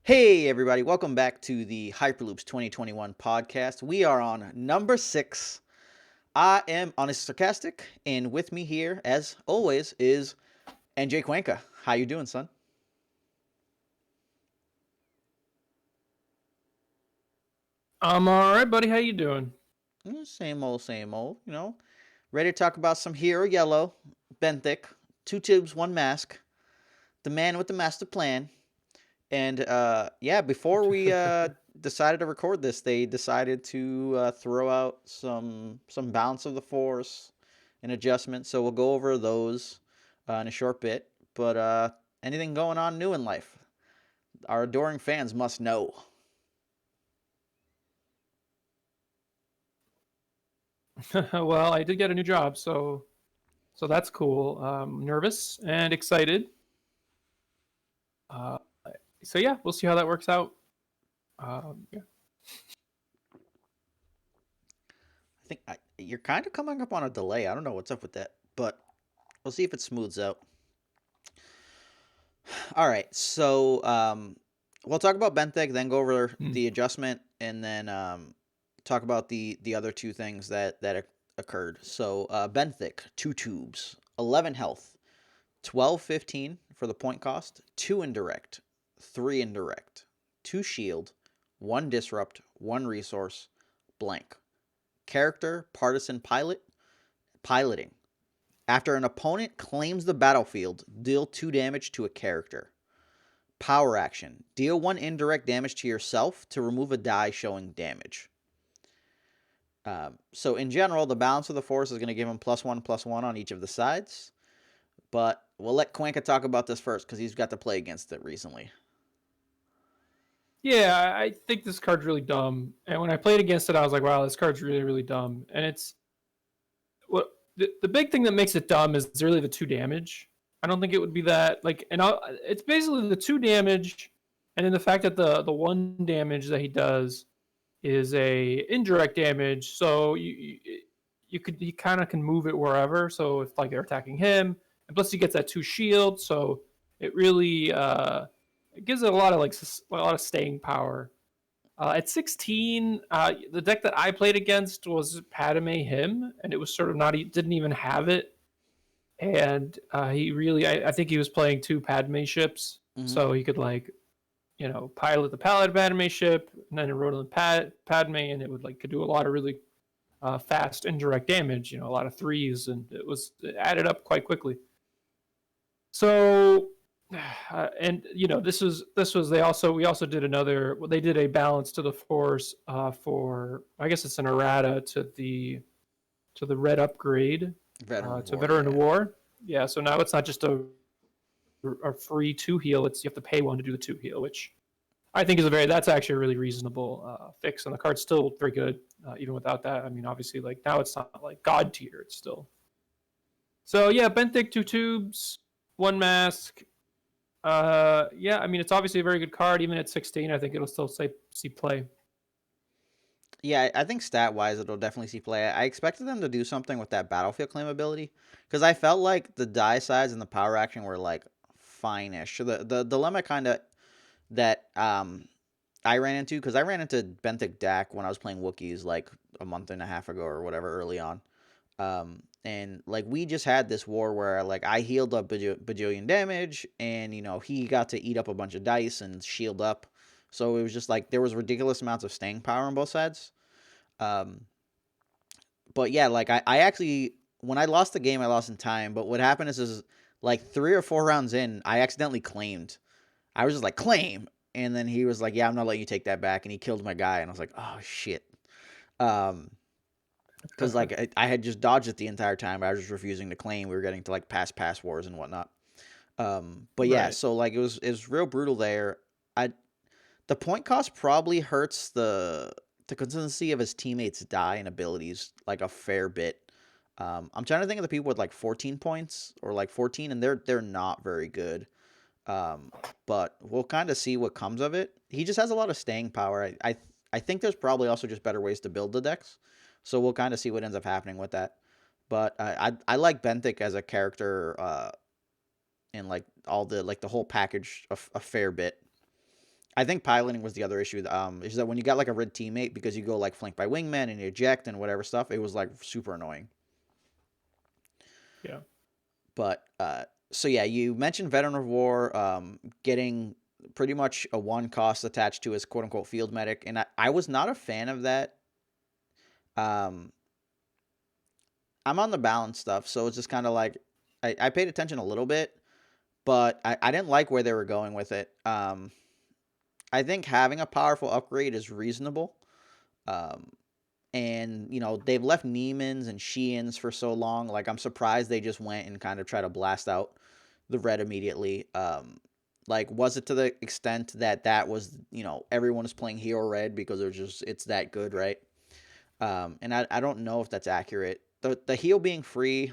Hey, everybody, welcome back to the Hyperloops 2021 podcast. We are on number 6. I am Honest Sarcastic, and with me here, as always, is NJ Cuenca. How you doing, son? I'm all right, buddy. How you doing? Same old, Ready to talk about some Hero Yellow, Benthic, two tubes, one mask, the man with the master plan. And yeah, before we decided to record this, they decided to throw out some balance of the force and adjustments. So we'll go over those in a short bit. But anything going on new in life? Our adoring fans must know. Well, I did get a new job, so that's cool. Nervous and excited. Uh, so yeah, we'll see how that works out. Yeah. You're kind of coming up on a delay. I don't know what's up with that, but we'll see if it smooths out. All right, so we'll talk about Benthic, then go over Hmm. the adjustment, and then talk about the other two things that occurred. So Benthic, two tubes, 11 health, 12-15 for the point cost, two indirect, three indirect, two shield, one disrupt, one resource, blank. Character, partisan pilot, piloting. After an opponent claims the battlefield, deal 2 damage to a character. Power action. Deal 1 indirect damage to yourself to remove a die showing damage. So in general, the balance of the force is going to give him +1/+1 on each of the sides. But we'll let Cuenca talk about this first because he's got to play against it recently. Yeah, I think this card's really dumb. And when I played against it, I was like, "Wow, this card's really, really dumb." And it's what the big thing that makes it dumb is really the two damage. I don't think it would be that like, it's basically the two damage, and then the fact that the one damage that he does is a indirect damage. So you kind of can move it wherever. So if like they're attacking him, and plus he gets that two shield, so it really it gives it a lot of a lot of staying power. At 16, the deck that I played against was Padme him, and it was sort of not. He didn't even have it, and he really. I think he was playing two Padme ships, Mm-hmm. so he could pilot the Palad Padme ship, and then it rode on Padme, and it would could do a lot of really fast indirect damage. A lot of threes, and it added up quite quickly. So, and this was we also did another. Well, they did a balance to the force for, I guess it's an errata to the red upgrade Veteran to War, veteran of yeah. war. Yeah, so now it's not just a free two heal. It's you have to pay one to do the two heal, which I think that's actually a really reasonable fix, and the card's still very good even without that. I mean, obviously, like now it's not like god tier. It's still so yeah. Benthic, two tubes, one mask. Yeah, I mean it's obviously a very good card. Even at 16, I think it'll still see play. Yeah, I think stat wise, it'll definitely see play. I expected them to do something with that battlefield claim ability because I felt like the die size and the power action were like fine-ish. The dilemma kind of that I ran into because I ran into Benthic Dak when I was playing Wookiees like a month and a half ago or whatever early on. And like we just had this war where like I healed up bajillion damage and he got to eat up a bunch of dice and shield up. So it was just like there was ridiculous amounts of staying power on both sides. Um, but yeah, like I actually when I lost the game, I lost in time. But what happened is like 3 or 4 rounds in, I accidentally claimed. I was just like claim, and then he was like, "Yeah, I'm not letting you take that back," and he killed my guy, and I was like, "Oh shit," um, because like I had just dodged it the entire time. I was just refusing to claim. We were getting to like pass wars and whatnot. But yeah, Right. so like it was real brutal there. I The point cost probably hurts the consistency of his teammates' die and abilities like a fair bit. I'm trying to think of the people with like 14 points or like 14, and they're not very good. Um, but we'll kind of see what comes of it. He just has a lot of staying power. I think there's probably also just better ways to build the decks, so we'll kind of see what ends up happening with that. But I like Benthic as a character and like all the whole package a fair bit. I think piloting was the other issue. Is that when you got like a red teammate because you go like flank by wingman and you eject and whatever stuff, it was like super annoying. Yeah. But so yeah, you mentioned Veteran of War getting pretty much a one cost attached to his quote unquote field medic, and I was not a fan of that. Um, I'm on the balance stuff, so it's just kind of like I paid attention a little bit, but I didn't like where they were going with it. I think having a powerful upgrade is reasonable. Um, and they've left Neiman's and Sheehan's for so long. Like I'm surprised they just went and kind of try to blast out the red immediately. Like was it to the extent that was everyone is playing hero red because it's that good, right? And I don't know if that's accurate. The heal being free,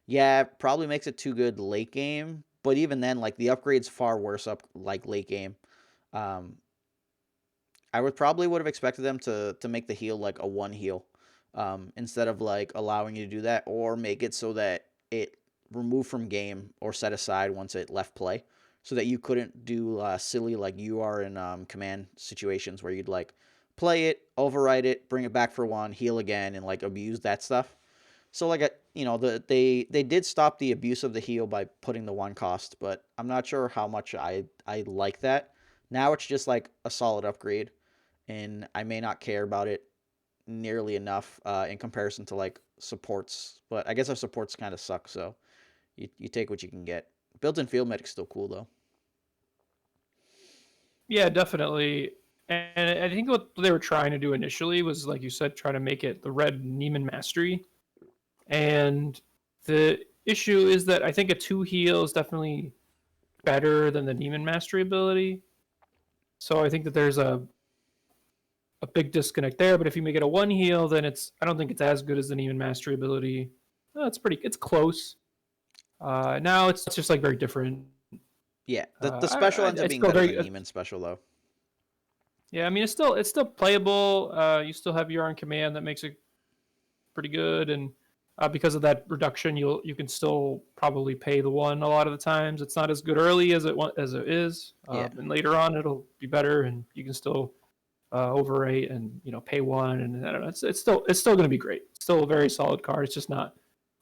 yeah, probably makes it too good late game. But even then, like the upgrade's far worse up like late game. Um, I would have expected them to make the heal like a one heal, instead of like allowing you to do that, or make it so that it removed from game or set aside once it left play, so that you couldn't do silly like you are in command situations where you'd like play it, overwrite it, bring it back for one, heal again, and like abuse that stuff. So like they did stop the abuse of the heal by putting the one cost, but I'm not sure how much I like that. Now it's just like a solid upgrade, and I may not care about it nearly enough in comparison to like supports. But I guess our supports kind of suck, so you take what you can get. Built-in field medic's still cool though. Yeah, definitely. And I think what they were trying to do initially was, like you said, try to make it the red Neiman mastery. And the issue is that I think a two heal is definitely better than the Neiman mastery ability. So I think that there's a big disconnect there. But if you make it a one heal, then I don't think it's as good as the Neiman mastery ability. It's close. Now it's just like very different. Yeah, the special ends up It's being still better than very Neiman special though. yeah. I mean, it's still playable. You still have your on command that makes it pretty good, and because of that reduction, you can still probably pay the one a lot of the times. It's not as good early as it is, Yeah, and later on it'll be better, and you can still overrate and pay one, and I don't know. It's still going to be great. It's still a very solid card. It's just not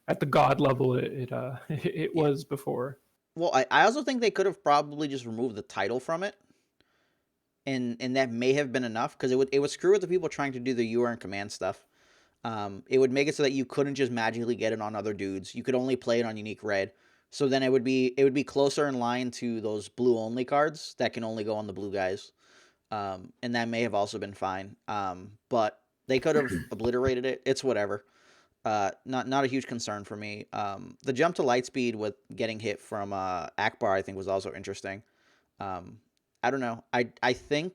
at the god level it yeah. was before. Well, I also think they could have probably just removed the title from it, and that may have been enough because it would screw with the people trying to do the UR and command stuff. It would make it so that you couldn't just magically get it on other dudes. You could only play it on unique red. So then it would be closer in line to those blue only cards that can only go on the blue guys. And that may have also been fine. But they could have obliterated it. It's whatever. Not a huge concern for me. The jump to light speed with getting hit from Akbar, I think, was also interesting. Um, I don't know. I think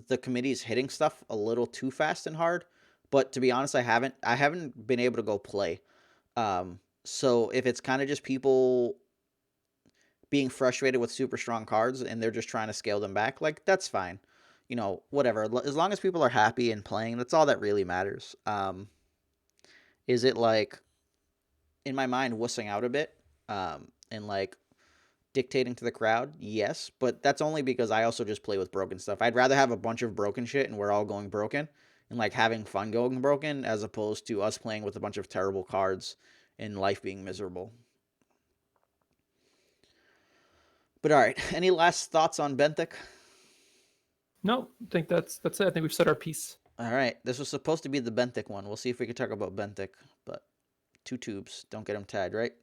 the committee is hitting stuff a little too fast and hard. But to be honest, I haven't been able to go play. So if it's kind of just people being frustrated with super strong cards and they're just trying to scale them back, like that's fine. Whatever. As long as people are happy and playing, that's all that really matters. Is it like in my mind wussing out a bit, and like dictating to the crowd? Yes, but that's only because I also just play with broken stuff. I'd rather have a bunch of broken shit and we're all going broken and like having fun going broken as opposed to us playing with a bunch of terrible cards and life being miserable. But all right, any last thoughts on Benthic? No, I think that's it. I think we've said our piece. All right, this was supposed to be the Benthic one. We'll see if we can talk about Benthic, but two tubes. Don't get them tied, right?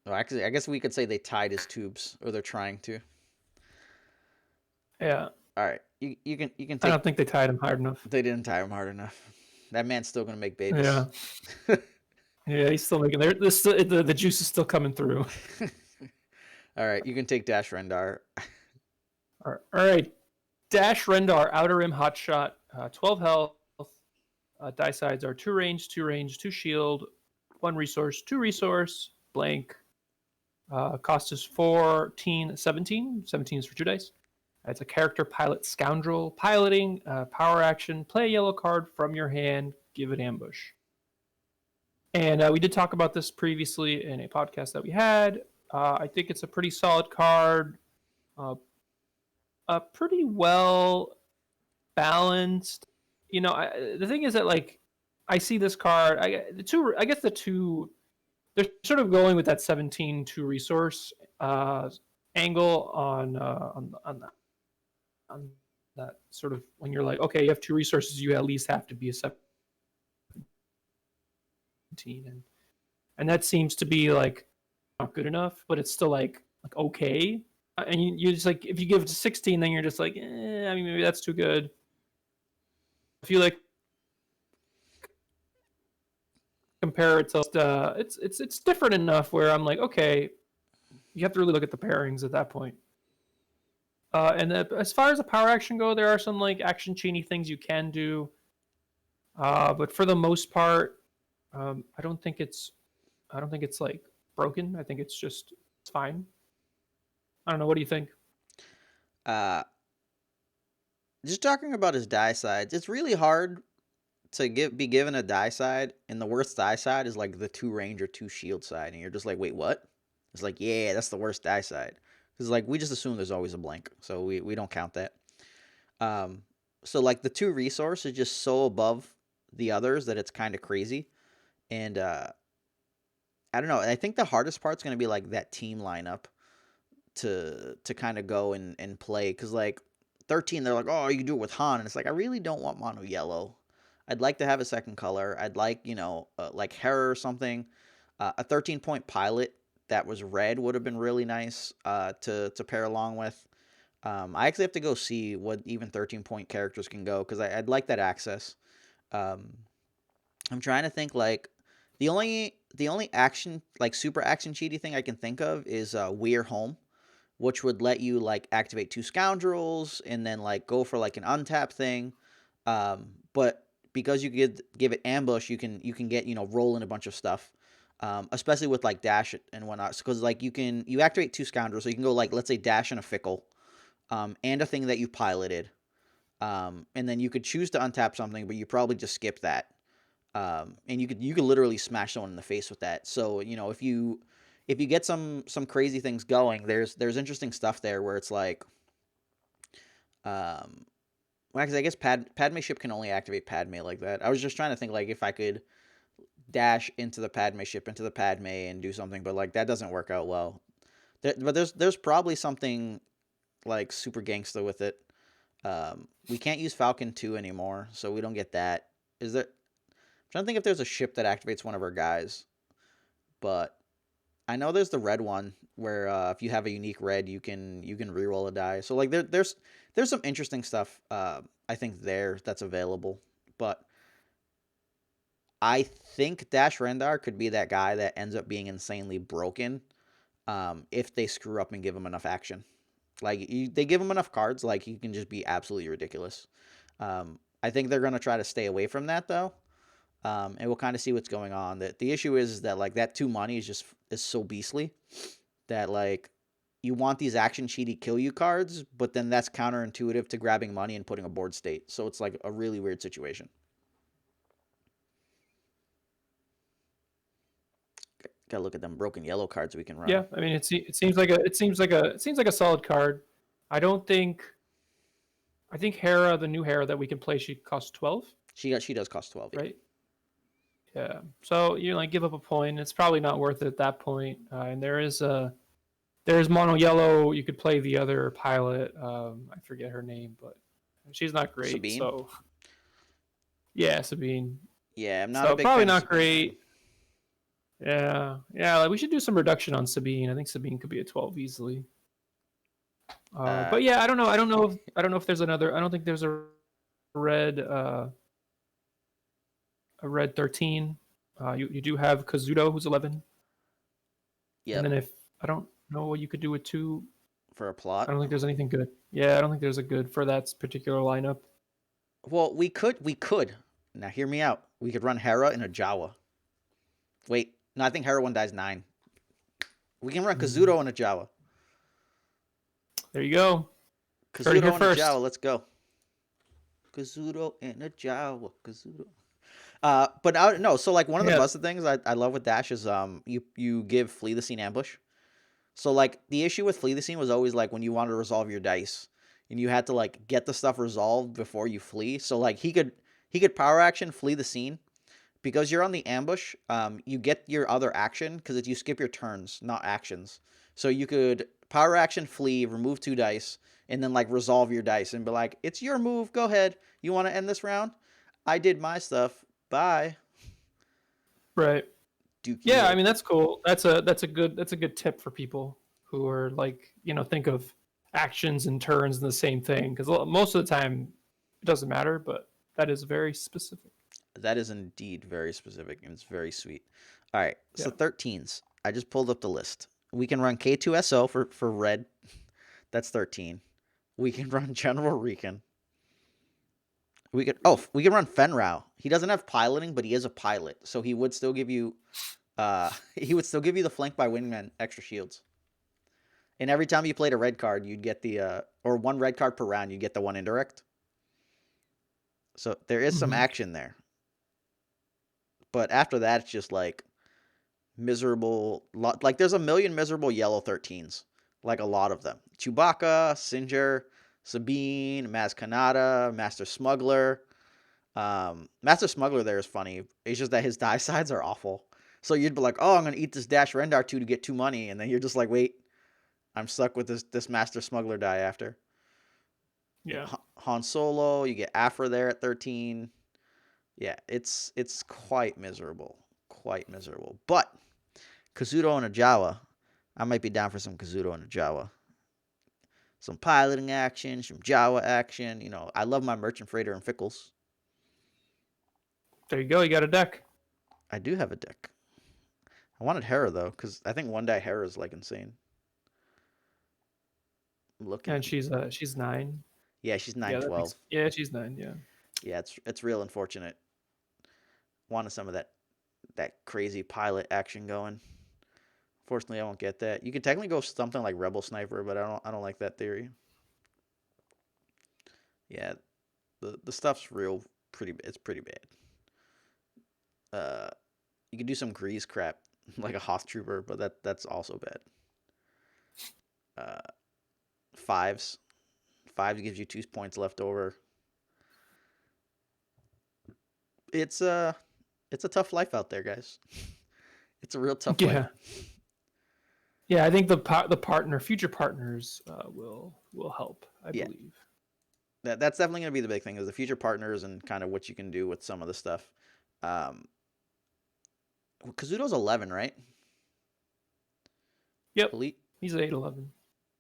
Oh, actually, I guess we could say they tied his tubes, or they're trying to. Yeah, All right, you can I take. don't think they tied him hard enough. They didn't tie him hard enough. That man's still gonna make babies. Yeah, yeah, he's still making there. The juice is still coming through. All right, you can take Dash Rendar. All right. Dash Rendar, Outer Rim Hot Shot, 12 health. Die sides are 2 range, 2 shield, 1 resource, 2 resource, blank. Cost is 14, 17. 17 is for 2 dice. It's a character pilot scoundrel. Piloting, power action, play a yellow card from your hand, give it ambush. And we did talk about this previously in a podcast that we had. I think it's a pretty solid card. Uh, pretty well balanced. The thing is that like I see this card. I guess the two they're sort of going with that 17-2 resource angle on that sort of when you're like, okay, you have two resources, you at least have to be a 17, and that seems to be like not good enough, but it's still like okay. And you just like if you give it to 16, then you're just like, I mean, maybe that's too good. If you like compare it to, it's different enough where I'm like, okay, you have to really look at the pairings at that point. As far as the power action go, there are some like action chainy things you can do, but for the most part, I don't think it's like broken. I think it's fine. I don't know. What do you think? Uh, just talking about his die sides, it's really hard to be given a die side, and the worst die side is like the 2 range or 2 shield side, and you're just like, wait, what? It's like, yeah, that's the worst die side. Because like we just assume there's always a blank, so we don't count that. Um, so like the 2 resource is just so above the others that it's kind of crazy, and I don't know. I think the hardest part's gonna be like that team lineup to kind of go and play, because like 13 they're like, oh, you can do it with Han, and it's like I really don't want mono yellow. I'd like to have a second color. I'd like, like Hera or something. A 13-point pilot that was red would have been really nice to pair along with. I actually have to go see what even 13-point characters can go, because I'd like that access. Um, I'm trying to think, like the only action, like super action cheaty thing I can think of is We're Home, which would let you like activate 2 scoundrels and then like go for like an untap thing. But because you give it ambush, you can get, rolling a bunch of stuff. Especially with like dash and whatnot, because like you activate 2 scoundrels, so you can go like, let's say, dash and a fickle, and a thing that you piloted, and then you could choose to untap something, but you probably just skip that, and you could literally smash someone in the face with that. So if you get some crazy things going, there's interesting stuff there where it's like, um, well, 'cause I guess Padme ship can only activate Padme like that. I was just trying to think like if I could dash into the Padme ship into the Padme and do something, but like that doesn't work out well. But there's probably something like super gangsta with it. We can't use Falcon 2 anymore, so we don't get that. Is there? I'm trying to think if there's a ship that activates one of our guys, but I know there's the red one where if you have a unique red, you can reroll a die. So like there's some interesting stuff I think there that's available, but I think Dash Rendar could be that guy that ends up being insanely broken if they screw up and give him enough action. Like they give him enough cards, like he can just be absolutely ridiculous. I think they're gonna try to stay away from that though, and we'll kind of see what's going on. The issue is that like that 2 money is so beastly that like you want these action cheaty kill you cards, but then that's counterintuitive to grabbing money and putting a board state. So it's like a really weird situation. Gotta look at them broken yellow cards we can run. Yeah, I mean, it seems like a solid card. I don't think I think Hera, the new Hera that we can play, she costs 12, She does cost 12. Yeah. right? Yeah. So you like give up a point. It's probably not worth it at that point. And there's mono yellow. You could play the other pilot. I forget her name, but she's not great. Sabine. So yeah, Sabine. Yeah, I'm not a So big probably fan of not Sabine either. great. Yeah. Like we should do some reduction on Sabine. I think Sabine could be a 12 easily. Uh, But yeah, I don't know. I don't know if there's another. I don't think there's red uh, a red 13. You do have Kazuto, who's 11, and yep. then if I don't know what you could do with two. For a I plot. don't think there's anything good. Yeah, I don't think there's a good for that particular lineup. Well, we could. Now hear me out. We could run Hera in a Jawa. Wait, no, I think Hera one dies 9. We can run Mm. Kazuto in a Jawa. There you go. Heard it here Kazuto in a first. Jawa. Let's go. Kazuto in a Jawa. Kazuto. But no. So like one of the Yeah. busted things I love with Dash is you give Flee the Scene Ambush. So like the issue with flee the scene was always like when you wanted to resolve your dice and you had to like get the stuff resolved before you flee. So like he could power action flee the scene because you're on the ambush. You get your other action because you skip your turns, not actions. So you could power action flee, remove 2 dice, and then like resolve your dice and be like, it's your move. Go ahead. You want to end this round? I did my stuff. Bye. Right. Dookie Yeah, I mode. mean that's cool. That's a good tip for people who are like, think of actions and turns in the same thing, because most of the time it doesn't matter, but that is very specific. That is indeed very specific and it's very sweet. All right, so Yeah. 13s. I just pulled up the list. We can run K2SO for red. That's 13. We can run General Recon. We can run Fenrau. He doesn't have piloting, but he is a pilot, so he would still give you he would still give you the flank by wingman extra shields. And every time you played a red card, you'd get the or one red card per round, you'd get the one indirect. So there is some Hmm. action there. But after that, it's just like miserable. Like there's a million miserable yellow 13s, like a lot of them. Chewbacca, Singer, Sabine, Maz Kanata, Master Smuggler. Master Smuggler there is funny. It's just that his die sides are awful. So you'd be like, oh, I'm gonna eat this Dash Rendar 2 to get 2 money, and then you're just like, wait, I'm stuck with this Master Smuggler die after. You Yeah. know, Han Solo, you get Afra there at 13. Yeah, it's quite miserable, quite miserable. But Kazuto and a Jawa, I might be down for some Kazuto and a Jawa. Some piloting action, some Jawa action. I love my Merchant Freighter and Fickles. There you go. You got a deck, I do have a deck. I wanted Hera though, because I think one die Hera is like insane. I'm and looking. she's 9. Yeah, she's nine Yeah, that twelve. makes. Yeah, she's 9. Yeah. Yeah, it's real unfortunate. Wanted some of that crazy pilot action going. Fortunately, I won't get that. You could technically go something like Rebel Sniper, but I don't like that theory. Yeah, the stuff's real pretty. It's pretty bad. Uh, you could do some grease crap like a Hoth Trooper, but that's also bad. Uh, fives, fives gives you 2 points left over. It's a it's a tough life out there, guys. It's a real tough life. Yeah. Yeah, I think the future partners will help, I Yeah, believe. that's definitely gonna be the big thing is the future partners and kind of what you can do with some of the stuff. Um, Kazuto's 11, right? Yep. Elite. He's 8-11.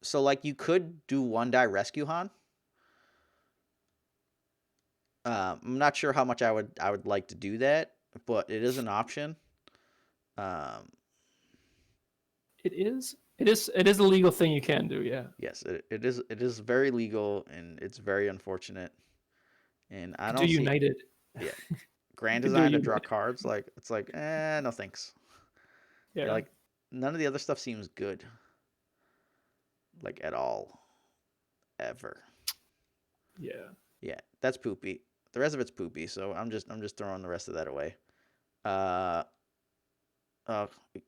So like you could do one die rescue Han. I'm not sure how much I would like to do that, but it is an option. Um, It is a legal thing you can do, yeah. yes, it is very legal and it's very unfortunate. And You I could do don't see United. yeah You grand could do design to draw United. cards like it's like no thanks. Yeah, Yeah. like none of the other stuff seems good like at all ever. Yeah. Yeah, that's poopy. The rest of it's poopy, so I'm just throwing the rest of that away. Uh, uh,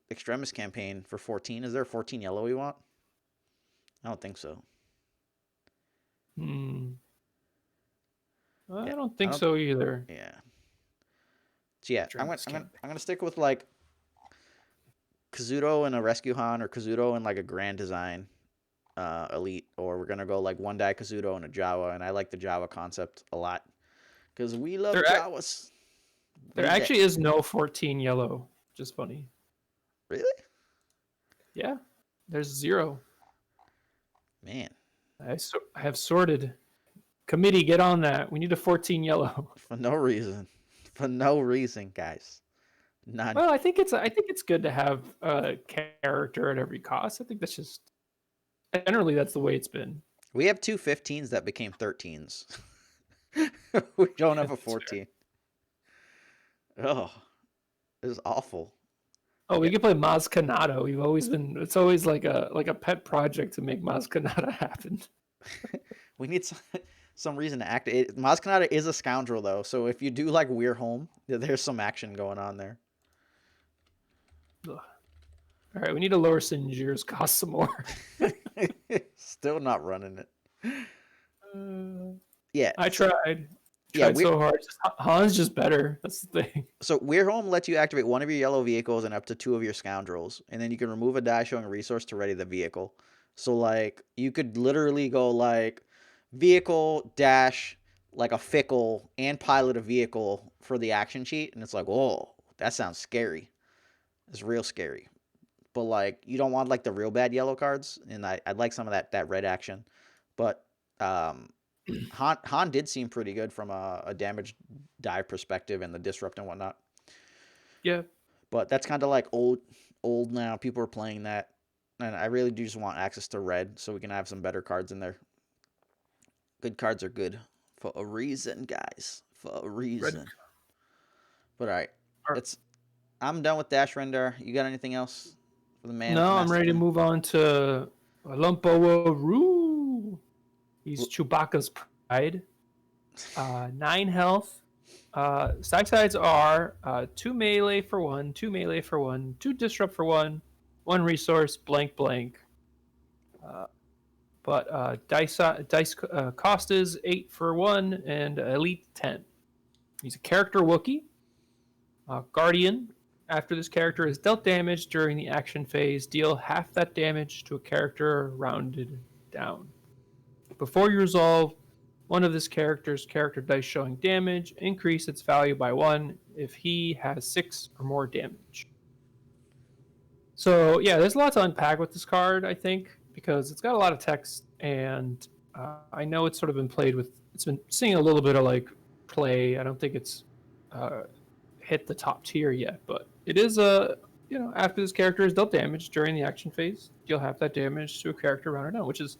Extremis campaign for 14. Is there a 14 yellow we want? I don't think so. Hmm. I Yeah, don't I think don't. so either. Yeah. So yeah, I'm gonna Dremis I'm gonna campaign. I'm gonna stick with like Kazuto and a Rescue Han or Kazuto and like a Grand Design Elite, or we're gonna go like one die Kazuto and a Jawa, and I like the Jawa concept a lot because we love There, Jawas. there Read that. actually is no 14 yellow. Just funny. Really? Yeah. There's 0. Man, I have sorted. Committee, get on that. We need a 14 yellow. for no reason, for no reason, guys. None. Well, I think it's good to have a character at every cost. I think that's just generally that's the way it's been. We have two 15s that became 13s. We don't have a That's fair. 14. Oh, this is awful. Oh, we Yeah, can play Maz Kanata. We've always been. It's always like a pet project to make Maz Kanata happen. we need some reason to act. Maz Kanata is a scoundrel though, so if you do like We're Home, there's some action going on there. Ugh. All right, we need to lower Sinjir's cost some more. Still not running it. Uh, Yeah, I so tried. yeah, Tried so hard. Han's just better. That's the thing. Weird Home lets you activate one of your yellow vehicles and up to two of your scoundrels, and then you can remove a die showing a resource to ready the vehicle. So like you could literally go like vehicle dash like a fickle and pilot a vehicle for the action sheet, and it's like, whoa, that sounds scary. It's real scary. But like you don't want like the real bad yellow cards, and I'd like some of that red action. But um, Han did seem pretty good from a damage dive perspective and the disrupt and whatnot. Yeah. But that's kind of like old now. People are playing that, and I really do just want access to red so we can have some better cards in there. Good cards are good for a reason, guys. For a Red. reason. But all right, Or- it's I'm done with Dash Render. You got anything else for the man with the No, I'm master ready to plan? move on to Lumpo Roo. He's Chewbacca's pride. 9 health. Side sides are 2 melee for one, 2 melee for one, 2 disrupt for one resource, blank blank. Uh, but dice cost is 8 for one and elite 10. He's a character Wookiee. Guardian. After this character is dealt damage during the action phase, deal half that damage to a character rounded down. Before you resolve one of this character's character dice showing damage, increase its value by 1 if he has 6 or more damage. So, yeah, there's a lot to unpack with this card, I think, because it's got a lot of text, and I know it's sort of been played with, it's been seeing a little bit of like play. I don't think it's uh, hit the top tier yet, but it is a after this character is dealt damage during the action phase, you'll have that damage to a character rounded down, which is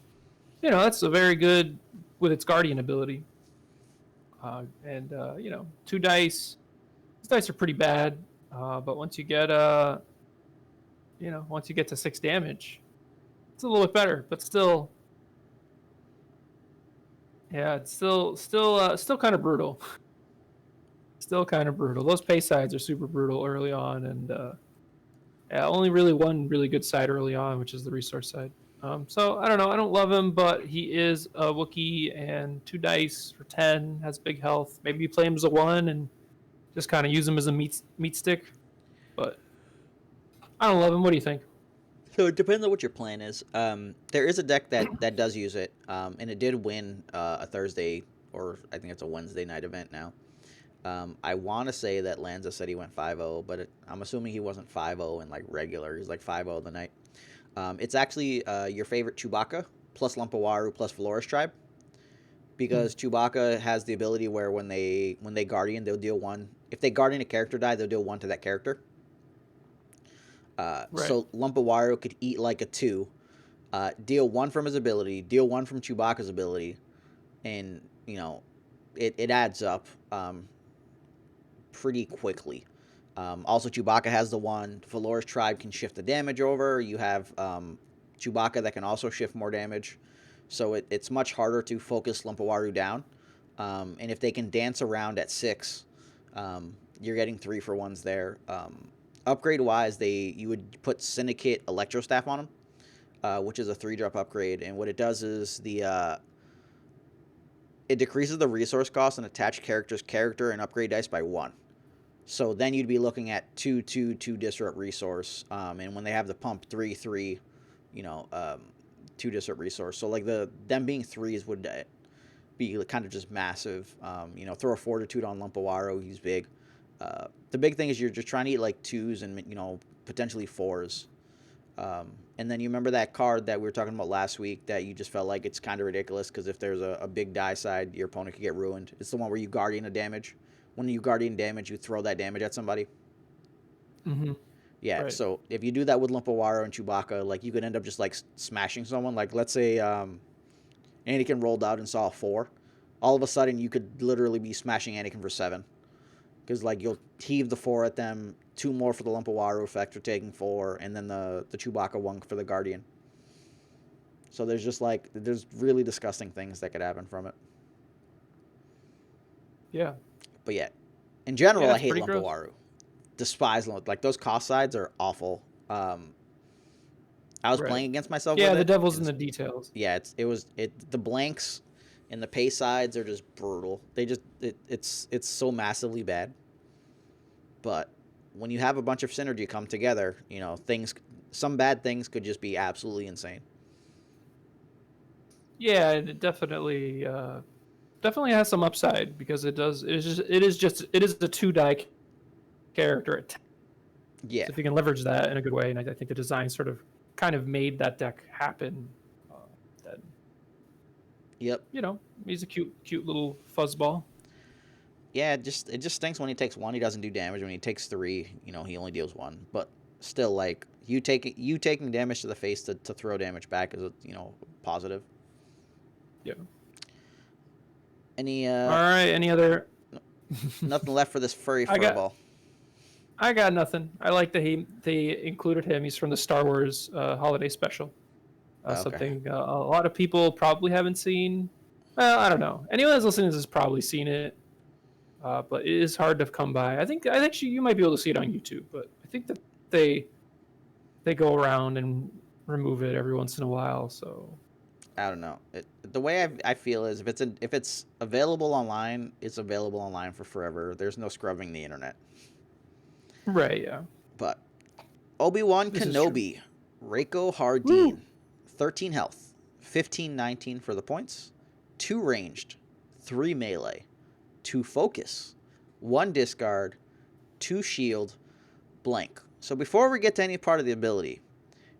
that's a very good with its guardian ability. And 2 dice, these dice are pretty bad, but once you get to 6 damage, it's a little bit better, but still, yeah, it's still kind of brutal. Still kind of brutal. Those pay sides are super brutal early on, and yeah, only really one really good side early on, which is the resource side. So I don't know. I don't love him, but he is a Wookiee, and 2 dice for 10 has big health. Maybe you play him as a 1 and just kind of use him as a meat stick. But I don't love him. What do you think? So it depends on what your plan is. There is a deck that does use it, and it did win a Thursday, or I think it's a Wednesday night event now. I want to say that Lanza said he went 5-0, but I'm assuming he wasn't 5-0 in like regular. He's like 5-0 the night. It's actually your favorite Chewbacca plus Lumpawaru plus Valorous Tribe, Hmm. because Chewbacca has the ability where when they Guardian, they'll deal one. If they Guardian a character die, they'll deal one to that character. Right. So Lumpawaru could eat like a 2, deal 1 from his ability, deal 1 from Chewbacca's ability, and it adds up pretty quickly. Also, Chewbacca has the one. Valor's tribe can shift the damage over. You have Chewbacca that can also shift more damage. So it's much harder to focus Lumpawaru down. And if they can dance around at 6, you're getting 3-for-1s there. Upgrade wise, you would put Syndicate Electro Staff on them, which is a 3-drop upgrade. And what it does is it decreases the resource cost and attached character's character and upgrade dice by 1. So then you'd be looking at 2 disrupt resource, and when they have the pump 3 3, you know, 2 disrupt resource. So like them being threes would be kind of just massive. Throw a fortitude on Lumpawaro, he's big. The big thing is you're just trying to eat like 2s and potentially 4s. And then you remember that card that we were talking about last week that you just felt like it's kind of ridiculous because if there's a big die side, your opponent could get ruined. It's the one where you guardian a damage. When you guardian damage, you throw that damage at somebody. Mm-hmm. Yeah, Right. so if you do that with Lumpawaro and Chewbacca, like you could end up just like smashing someone. Like let's say Anakin rolled out and saw a 4. All of a sudden, you could literally be smashing Anakin for 7. Because like you'll heave the 4 at them, 2 more for the Lumpawaru effect for taking 4, and then the Chewbacca 1 for the Guardian. So there's really disgusting things that could happen from it. Yeah. But yeah, in Yeah, general, I it's hate pretty gross. Lumpawaru. Despise like those cost sides are awful. I was Right. playing against myself with Yeah, the it, devil's in and the details. yeah, the blanks and the pay sides are just brutal. It's so massively bad. But when you have a bunch of synergy come together, some bad things could just be absolutely insane. Yeah, it definitely has some upside because it is a two die character. Yeah. So if you can leverage that in a good way, and I think the design sort of kind of made that deck happen, uh, then Yep. he's a cute little fuzzball. Yeah, it just stinks when he takes one, he doesn't do damage. When he takes three, he only deals one. But still, like you taking damage to the face to throw damage back is positive. Yeah. Any All right. Any other? nothing left for this furry I got furball. I got nothing. I like that they included him. He's from the Star Wars holiday special. Okay. Something a lot of people probably haven't seen. Well, I don't know. Anyone that's listening to this has probably seen it, but it is hard to come by. I think you might be able to see it on YouTube, but I think that they they go around and remove it every once in a while. So I don't know. The way I feel is if it's available online, it's available online for forever. There's no scrubbing the internet. right, yeah, But Obi-Wan this is true. Kenobi, Reiko Hardeen, Woo! 13 health, 15-19 for the points, 2 ranged, 3 melee, 2 focus, 1 discard, 2 shield, blank. So before we get to any part of the ability,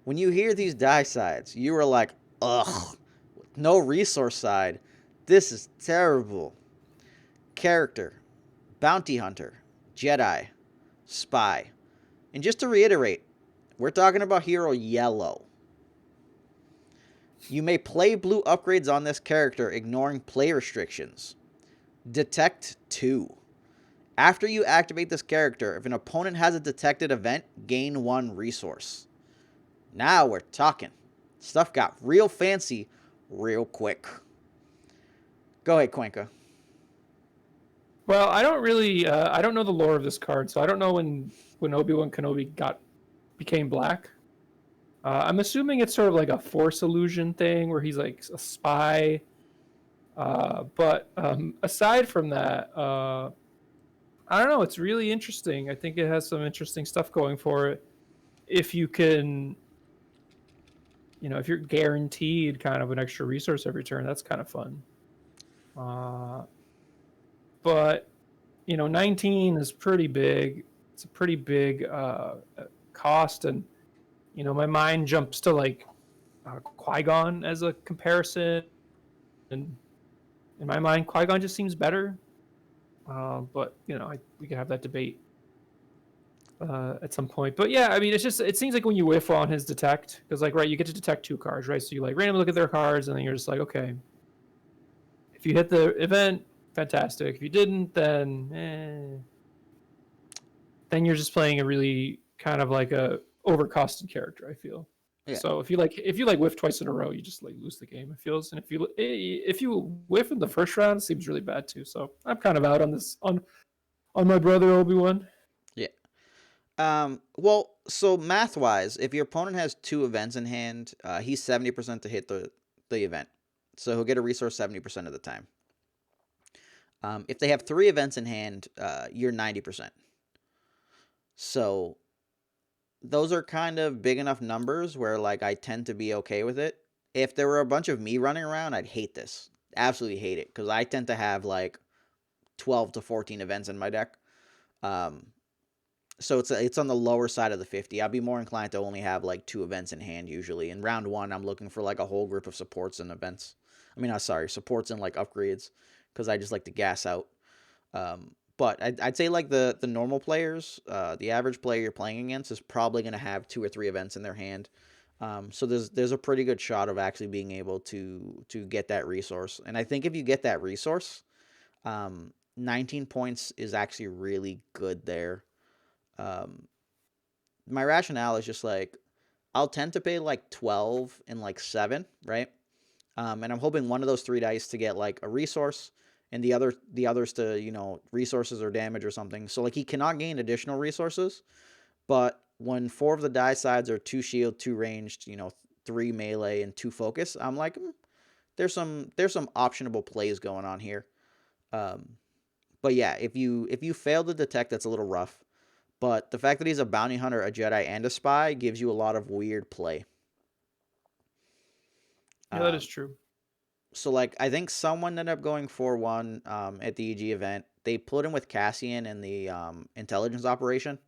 when you hear these die sides, you are like, ugh, no resource side. This is terrible. Character, bounty hunter, Jedi, spy. And just to reiterate, we're talking about hero yellow. You may play blue upgrades on this character, ignoring play restrictions. Detect 2. After you activate this character, if an opponent has a detected event, gain 1 resource. Now we're talking. Stuff got real fancy real quick. Go ahead, Cuenca. Well, I don't know the lore of this card, so I don't know when Obi Wan Kenobi became black. I'm assuming it's sort of like a Force illusion thing where he's like a spy. But aside from that, I don't know. It's really interesting. I think it has some interesting stuff going for it. If you can, if you're guaranteed kind of an extra resource every turn, that's kind of fun. Uh, but 19 is pretty big. It's a pretty big cost, and my mind jumps to like Qui Gon as a comparison, and in my mind, Qui Gon just seems better. But we can have that debate at some point. But yeah, I mean, it seems like when you whiff on his detect, because like right, you get to detect 2 cards, right? So you like randomly look at their cards, and then you're just like, okay, if you hit the event, fantastic. If you didn't, then you're just playing a really kind of like a overcosted character. I feel. Yeah. So if you whiff twice in a row, you just like lose the game. It feels, and if you whiff in the first round, it seems really bad too. So I'm kind of out on this on my brother Obi-Wan. Yeah. Well, so math wise, if your opponent has 2 events in hand, he's 70% to hit the event. So he'll get a resource 70% of the time. If they have 3 events in hand, you're 90%. So those are kind of big enough numbers where like I tend to be okay with it. If there were a bunch of me running around, I'd hate this. Absolutely hate it because I tend to have like 12 to 14 events in my deck. Um, so it's on the lower side of the 50. I'd be more inclined to only have like 2 events in hand usually. In round 1, I'm looking for like a whole group of supports and events. I mean, sorry, supports and like upgrades because I just like to gas out. But I'd say like the normal players, the average player you're playing against is probably going to have 2 or 3 events in their hand. So there's a pretty good shot of actually being able to get that resource. And I think if you get that resource, 19 points is actually really good there. Um, my rationale is just like I'll tend to pay like 12 and like 7, right? And I'm hoping one of those 3 dice to get like a resource, and the others to resources or damage or something. So like he cannot gain additional resources, but when 4 of the die sides are 2 shield, 2 ranged, 3 melee, and 2 focus, I'm like, there's some optionable plays going on here. Um, but yeah, if you fail to detect, that's a little rough. But the fact that he's a bounty hunter, a Jedi, and a spy gives you a lot of weird play. Yeah, that is Um, true. so like I think someone ended up going 4-1 at the EG event. They put him with Cassian in the intelligence operation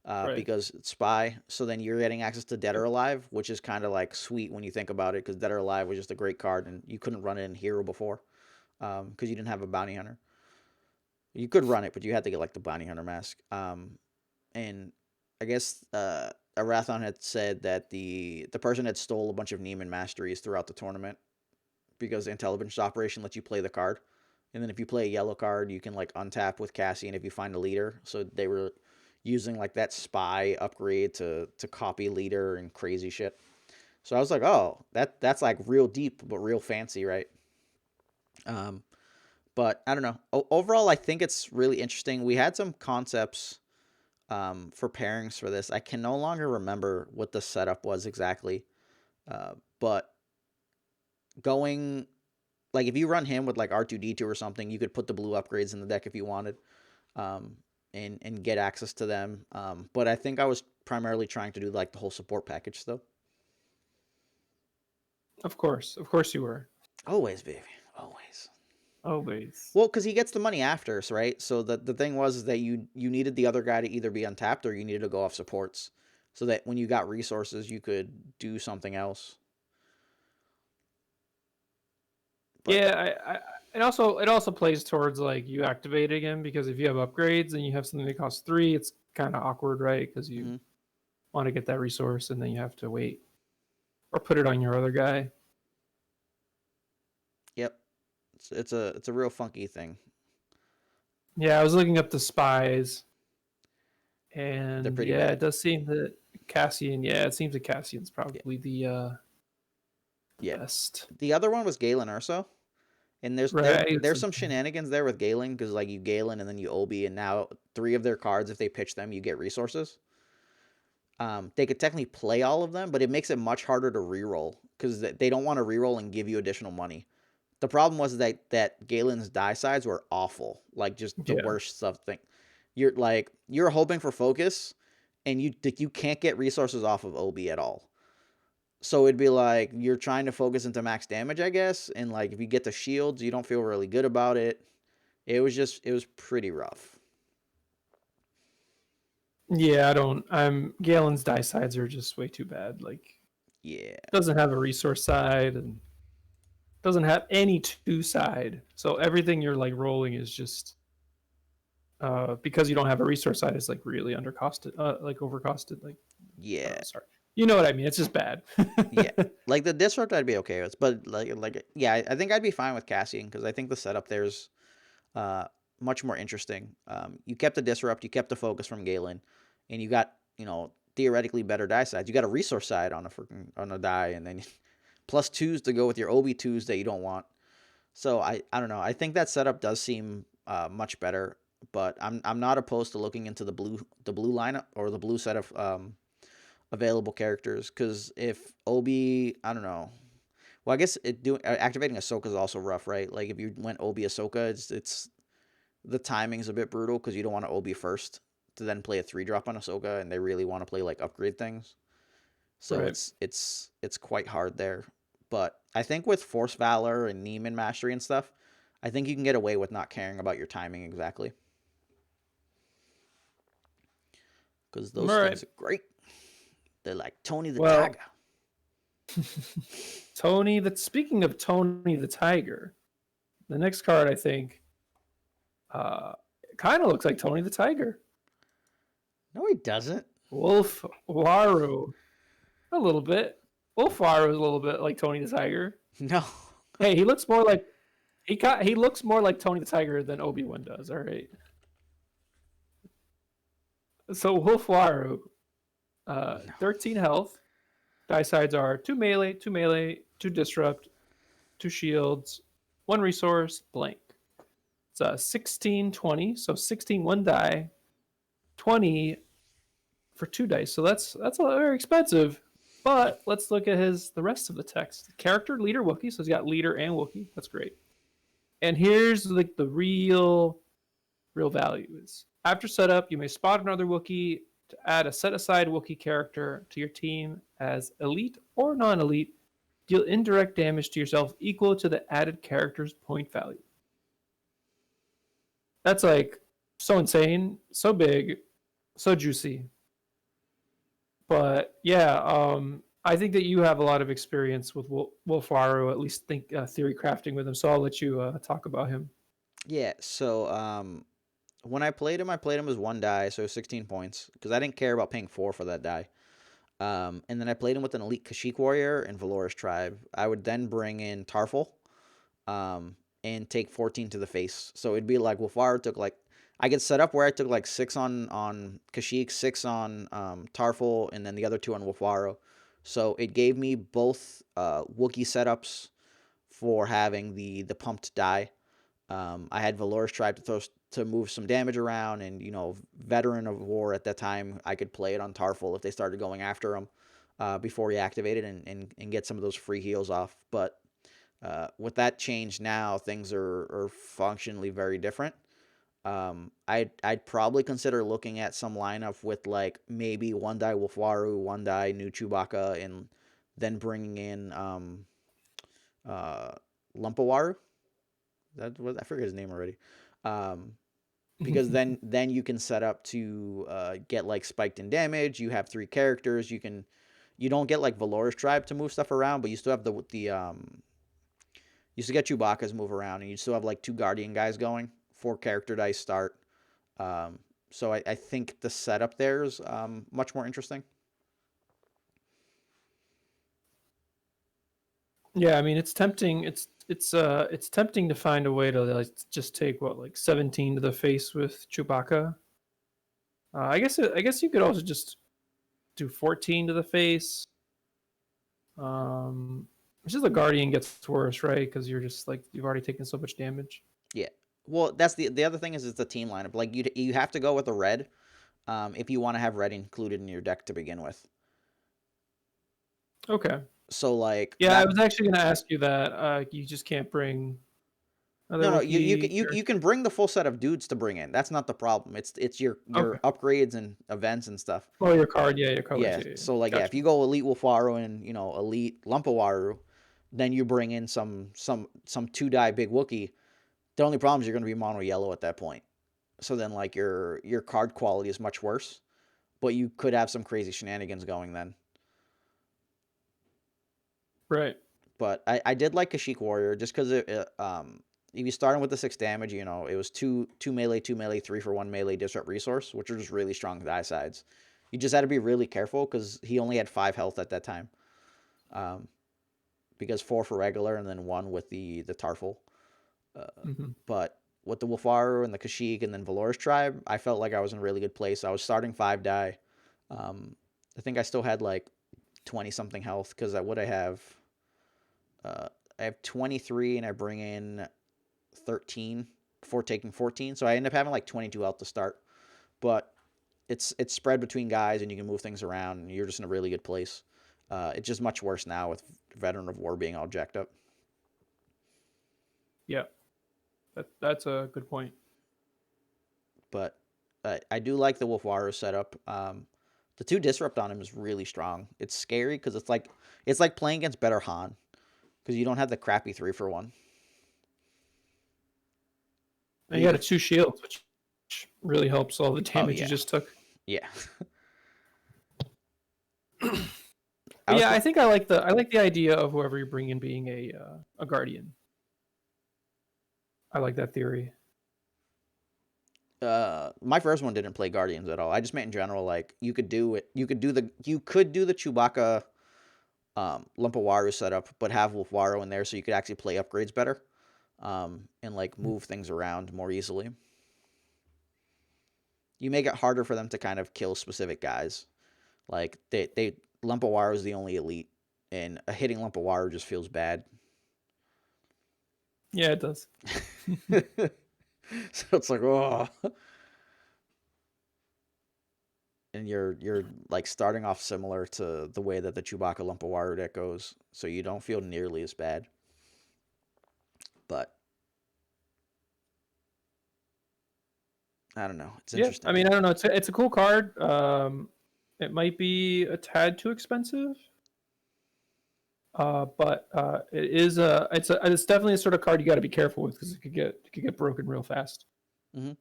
Right. because it's spy. So then you're getting access to Dead or Yep. Alive, which is kind of like sweet when you think about it, because Dead or Alive was just a great card and you couldn't run it in Hero before because you didn't have a bounty hunter. You could run it, but you had to get like the bounty hunter mask. And I guess Arathon had said that the person had stole a bunch of Neiman masteries throughout the tournament because the intelligence operation lets you play the card. And then if you play a yellow card, you can like untap with Cassian if you find a leader. So they were using like that spy upgrade to copy leader and crazy shit. So I was like, oh, that's like real deep but real fancy, right? Um, but I don't know. Overall, I think it's really interesting. We had some concepts for pairings for this. I can no longer remember what the setup was exactly, but going like if you run him with like R2D2 or something, you could put the blue upgrades in the deck if you wanted, um, and get access to them. But I think I was primarily trying to do like the whole support package though. Of course you were. Always, baby, always. Always. Well, because he gets the money after us, right? So the thing was is that you needed the other guy to either be untapped or you needed to go off supports, so that when you got resources, you could do something else. But Yeah, it also plays towards like you activating him because if you have upgrades and you have something that costs 3, it's kind of awkward, right? Because you mm-hmm. want to get that resource and then you have to wait or put it on your other guy. Yep, it's a real funky thing. Yeah, I was looking up the spies, They're and pretty yeah, it bad. does seem that Cassian. Yeah, it seems that Cassian's Yeah, probably the yeah. best. The other one was Galen Urso, and there's there Right. there's some shenanigans there with Galen because like you Galen and then you Obi, and now 3 of their cards, if they pitch them, you get resources. They could technically play all of them, but it makes it much harder to reroll because they don't want to reroll and give you additional money. The problem was that Galen's die sides were awful, like just the Yeah. worst stuff. Thing, you're hoping for focus, and you can't get resources off of Obi at all. So it'd be like you're trying to focus into max damage, I guess, and like if you get the shields, you don't feel really good about it. It was pretty rough. Yeah, I don't. I'm Galen's die sides are just way too bad. Like, Yeah, doesn't have a resource side and doesn't have any two side. So everything you're like rolling is just because you don't have a resource side is like really undercosted, like overcosted. Like, I don't yeah, know, sorry. You know what I mean? It's just bad. yeah. Like the disrupt, I'd be okay with, but like yeah, I think I'd be fine with Cassian because I think the setup there's uh much more interesting. You kept the disrupt, you kept the focus from Galen, and you got theoretically better die sides. You got a resource side on a die, and then plus twos to go with your Obi twos that you don't want. So I don't know. I think that setup does seem much better, but I'm not opposed to looking into the blue lineup or the blue set of available characters because if Obi, I don't know. Well, I guess activating Ahsoka is also rough, right? Like if you went Obi Ahsoka, it's the timing's a bit brutal because you don't want to Obi first to then play a 3-drop on Ahsoka, and they really want to play like upgrade things. So Right. it's quite hard there. But I think with Force Valor and Neiman Mastery and stuff, I think you can get away with not caring about your timing exactly because All those right. things are great. They're like Tony the Well, Tiger. Tony. That speaking of Tony the Tiger, the next card I think uh, kind of looks like Tony the Tiger. No, he doesn't. Wolf Waru, a little bit. Wolf Waru is a little bit like Tony the Tiger. No. Hey, he looks more like he looks more like Tony the Tiger than Obi Wan does. All right. So Wolf Waru, No. 13 health. Die sides are 2 melee, 2 disrupt, 2 shields, 1 resource, blank. It's 16, 20. So 16, 1 die, 20, for 2 dice. So that's very expensive. But let's look at the rest of the text. Character, leader, Wookiee. So he's got leader and Wookiee. That's great. And here's like the real value is after setup, you may spot another Wookiee to add a set aside Wookiee character to your team as elite or non elite. Deal indirect damage to yourself equal to the added character's point value. That's like so insane, so big, so juicy. But yeah, I think that you have a lot of experience with Wolfaro, at least think theory crafting with him. So I'll let you talk about him. Yeah, so when I played him as one die, so 16 points, because I didn't care about paying 4 for that die. And then I played him with an elite Kashyyyk warrior and Valoris tribe. I would then bring in Tarful, and take 14 to the face. So it'd be like Wolfaro took like I could set up where I took like 6 on Kashyyyk, 6 on Tarful, and then the other 2 on Wolfaro. So it gave me both Wookiee setups for having the pumped die. I had Valoris tribe to move some damage around, and veteran of war at that time, I could play it on Tarful if they started going after him before he activated, and get some of those free heals off. But with that change now, things are functionally very different. I'd probably consider looking at some lineup with like maybe one die Wolfwaru, one die new Chewbacca, and then bringing in uh, Lumpawaru. That was I forget his name already. Um, because then you can set up to get like spiked in damage. You have 3 characters. You don't get like Valoris tribe to move stuff around, but you still have the you still get Chewbacca's move around, and you still have like 2 Guardian guys going. 4 character dice start. So I think the setup there is much more interesting. Yeah, I mean it's tempting. It's tempting to find a way to like just take what like 17 to the face with Chewbacca. I guess you could also just do 14 to the face. It's just the Guardian gets worse, right? Because you're just like you've already taken so much damage. Yeah. Well, that's the other thing is it's the team lineup. Like you have to go with a red if you want to have red included in your deck to begin with. Okay. So like Yeah, I that. was actually going to ask you that. You just can't bring other No, no, Wookiee you characters. can bring the full set of dudes to bring in. That's not the problem. It's your Okay. upgrades and events and stuff. Oh, your card. Yeah, your colors. Yeah. Yeah, yeah. So like yeah, if Gotcha. you go elite Wolfaru and elite Lumpawaru, then you bring in some 2 die big Wookiee. The only problem is you're going to be mono yellow at that point. So then like your card quality is much worse, but you could have some crazy shenanigans going then. Right. But I did like Kashyyyk Warrior just because if you started with the 6 damage, it was two melee, 2 melee, 3 for 1 melee disrupt resource, which are just really strong die sides. You just had to be really careful because he only had 5 health at that time. Um, because 4 for regular and then 1 with the Tarful. Uh, Hmm. but with the Wolfaru and the Kashyyyk and then Valoris tribe, I felt like I was in a really good place. I was starting 5 die. Um, I think I still had like 20 something health because I have uh, I have 23 and I bring in 13 before taking 14. So I end up having like 22 health to start. But it's spread between guys and you can move things around and you're just in a really good place. It's just much worse now with Veteran of War being all jacked up. Yeah. That's a good point. But I do like the Wolfwaru setup. The 2 disrupt on him is really strong. It's scary because it's like playing against better Han because you don't have the crappy 3 for 1. And you got a 2 shields, which really helps all the Oh damage you yeah, just took. yeah. I But was yeah, I like the idea of whoever you bring in being a guardian. I like that theory. my first one didn't play Guardians at all. I just meant in general, like you could do it. You could do the Chewbacca Lumpawaru setup, but have Wolfwaru in there so you could actually play upgrades better, and like move things around more easily. You make it harder for them to kind of kill specific guys. Like they Lumpawaru is the only elite, and a hitting Lumpawaru just feels bad. Yeah, it does. So it's like, oh, and you're like starting off similar to the way that the Chewbacca Lumpawaru deck goes, so you don't feel nearly as bad. But I don't know. It's Yeah, I interesting. mean, I don't know. It's a cool card. It might be a tad too expensive, but it's definitely a sort of card you got to be careful with because it could get broken real fast. Hmm.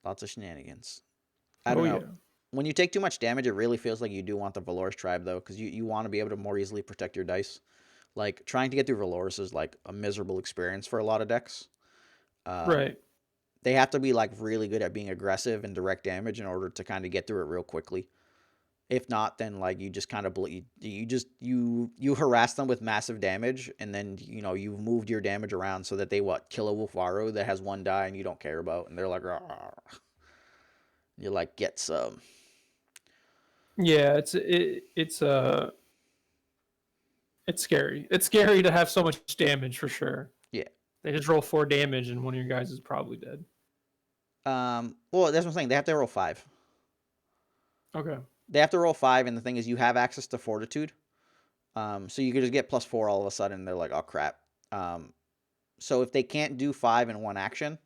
Lots of shenanigans. I don't Oh know. yeah, When you take too much damage, it really feels like you do want the Valor's Tribe though, because you want to be able to more easily protect your dice. Like trying to get through Valor's is like a miserable experience for a lot of decks. Um, right. they have to be like really good at being aggressive and direct damage in order to kind of get through it real quickly. If not, then like you just kind of you harass them with massive damage, and then you've moved your damage around so that they kill a Wolfaro that has one die and you don't care about, and they're like, "Rawr." You're like, get some. Yeah, it's scary. It's scary to have so much damage for sure. Yeah. They just roll 4 damage and one of your guys is probably dead. Well, that's what I'm saying. They have to roll five. Okay. They have to roll five, and the thing is, you have access to Fortitude. So you could just get +4 all of a sudden. They're like, oh crap. Um, so if they can't do five in one action,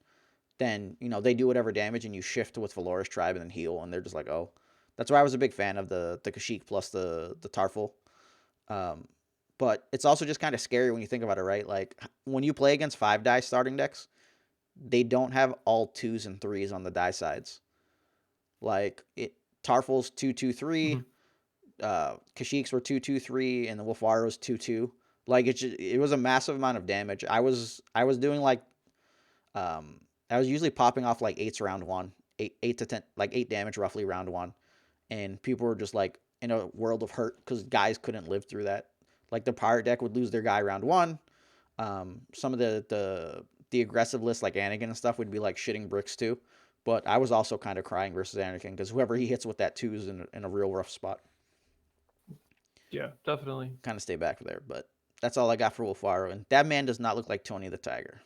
then they do whatever damage, and you shift with Valorous Tribe and then heal, and they're just like, oh. That's why I was a big fan of the Kashyyyk plus the Tarful. Um, but it's also just kind of scary when you think about it, right? Like when you play against 5 die starting decks, they don't have all 2s and 3s on the die sides. Like Tarful's 2/2/3, Mhm. Kashyyks were 2/2/3, and the Wolfaro's 2/2. Like it was a massive amount of damage. I was doing like I was usually popping off like eights round one, eight to 10, like 8 damage roughly round one, and people were just like in a world of hurt because guys couldn't live through that. Like the pirate deck would lose their guy round one. Some of the aggressive lists like Anakin and stuff would be like shitting bricks too. But I was also kind of crying versus Anakin because whoever he hits with that two is in a real rough spot. Yeah, definitely. Kind of stay back there. But that's all I got for Wolfaro. And that man does not look like Tony the Tiger.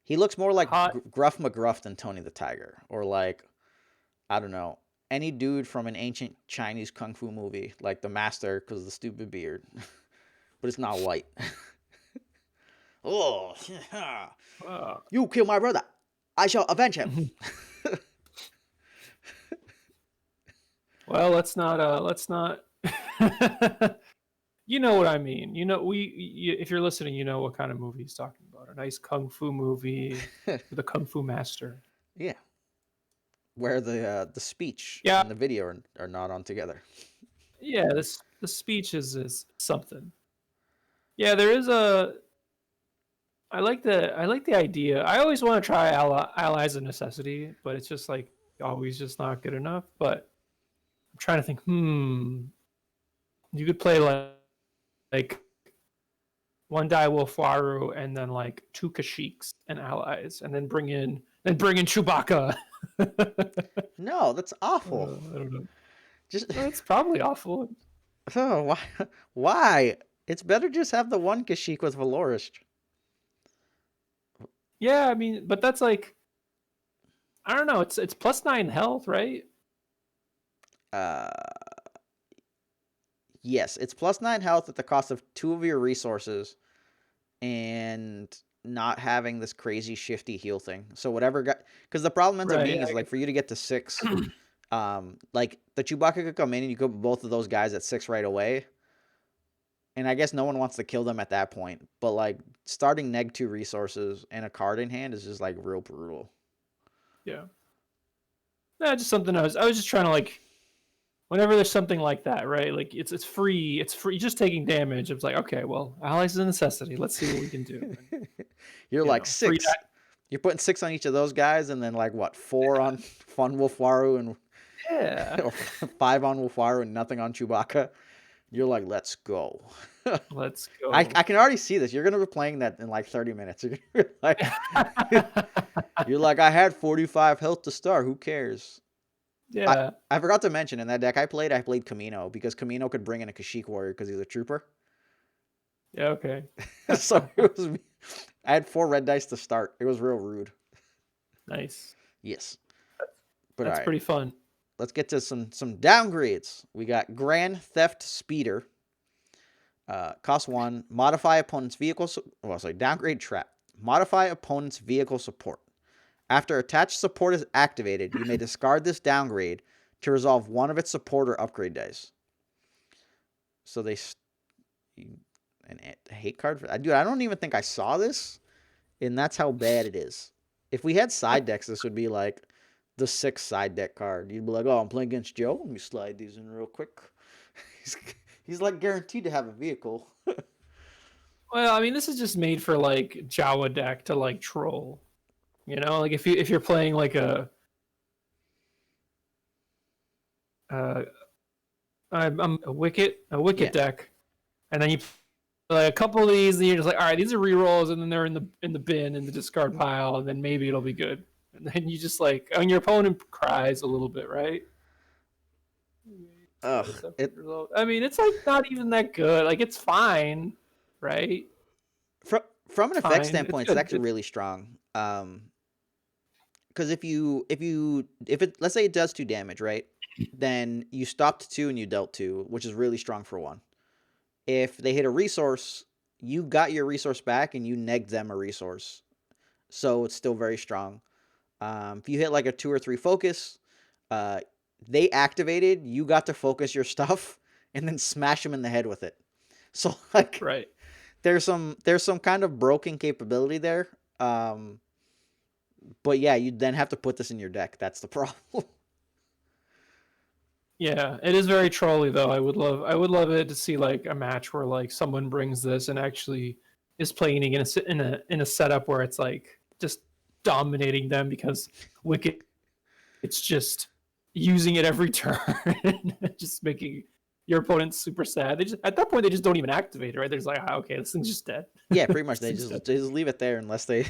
He looks more like Hot. Gruff McGruff than Tony the Tiger. Or like, I don't know, any dude from an ancient Chinese kung fu movie, like the master because of the stupid beard. But it's not white. Oh, Uh, you kill my brother. I shall avenge him. well, let's not. You know what I mean. If you're listening, you know what kind of movie he's talking about. A nice kung fu movie with a kung fu master. Yeah, where the speech Yeah, and the video are not on together. yeah. The speech is something. Yeah, there is a. I like the idea. I always want to try allies of necessity, but it's just like always just not good enough. But I'm trying to think. You could play like one die Wolfaru and then like two Kashyyyks and allies, and then bring in Chewbacca. No, that's awful. I don't know. Just It's probably awful. oh why why? It's better just have the one Kashyyyk with Valorous. Yeah, I mean, but that's like I don't know. It's +9 health, right? Uh, yes, it's +9 health at the cost of 2 of your resources and not having this crazy shifty heal thing. So whatever got because the problem ends up Right. being Yeah, is like for you to get to 6, like the Chewbacca could come in and you could put both of those guys at 6 right away. And I guess no one wants to kill them at that point. But like starting -2 resources and a card in hand is just like real brutal. yeah. Yeah, just something I was just trying to like whenever there's something like that, right? Like it's free. It's free. Just taking damage. It's like okay, well, allies is a necessity. Let's see what we can do. And, You're like free. 6. You're putting 6 on each of those guys, and then like what 4 on Fun Wolfwaru and Yeah. or 5 on Wolfwaru and nothing on Chewbacca. You're like, let's go. Let's I go. can already see this. You're gonna be playing that in like 30 minutes. You're gonna be like, you're like, I had 45 health to start. Who cares? I Yeah. I forgot to mention in that deck I played Camino because Camino could bring in a Kashyyyk warrior because he's a trooper. Yeah. Okay. So it was I had 4 red dice to start. It was real rude. Nice. Yes. But all That's right, pretty fun. let's get to some downgrades. We got Grand Theft Speeder. Cost 1. Modify opponent's vehicle. Downgrade Trap. Modify opponent's vehicle support. After attached support is activated, you may discard this downgrade to resolve one of its support or upgrade dice. So they an hate card for dude. I don't even think I saw this, and that's how bad it is. If we had side decks, this would be like the 6th side deck card. You'd be like, "Oh, I'm playing against Joe. Let me slide these in real quick." he's, he's like guaranteed to have a vehicle. Well, I mean, this is just made for like Jawa deck to like troll. You know, like if you're playing like uh I'm a wicket Yeah. deck, and then you play a couple of these, and you're just like, all right, these are rerolls, and then they're in the bin in the discard pile, and then maybe it'll be good. And then you just like, and your opponent cries a little bit, right? Ugh. I mean, it's like not even that good. Like it's fine, right? From an It's effect fine. It's standpoint, it's good. actually really strong. Because if it let's say it does 2 damage, right? Then you stopped 2 and you dealt 2, which is really strong for 1. If they hit a resource, you got your resource back and you negged them a resource, so it's still very strong. If you hit like a 2 or 3 focus, uh, they activated. You got to focus your stuff and then smash them in the head with it. So like, Right. there's some kind of broken capability there. But yeah, you then have to put this in your deck. That's the problem. Yeah, it is very trolly though. I would love it to see like a match where like someone brings this and actually is playing in a setup where it's like just dominating them because Wicked it's just using it every turn, just making your opponent super sad. They just at that point they just don't even activate it, right? They're just like, okay, this thing's just dead. Yeah, pretty much This they thing's just dead. they just leave it there unless they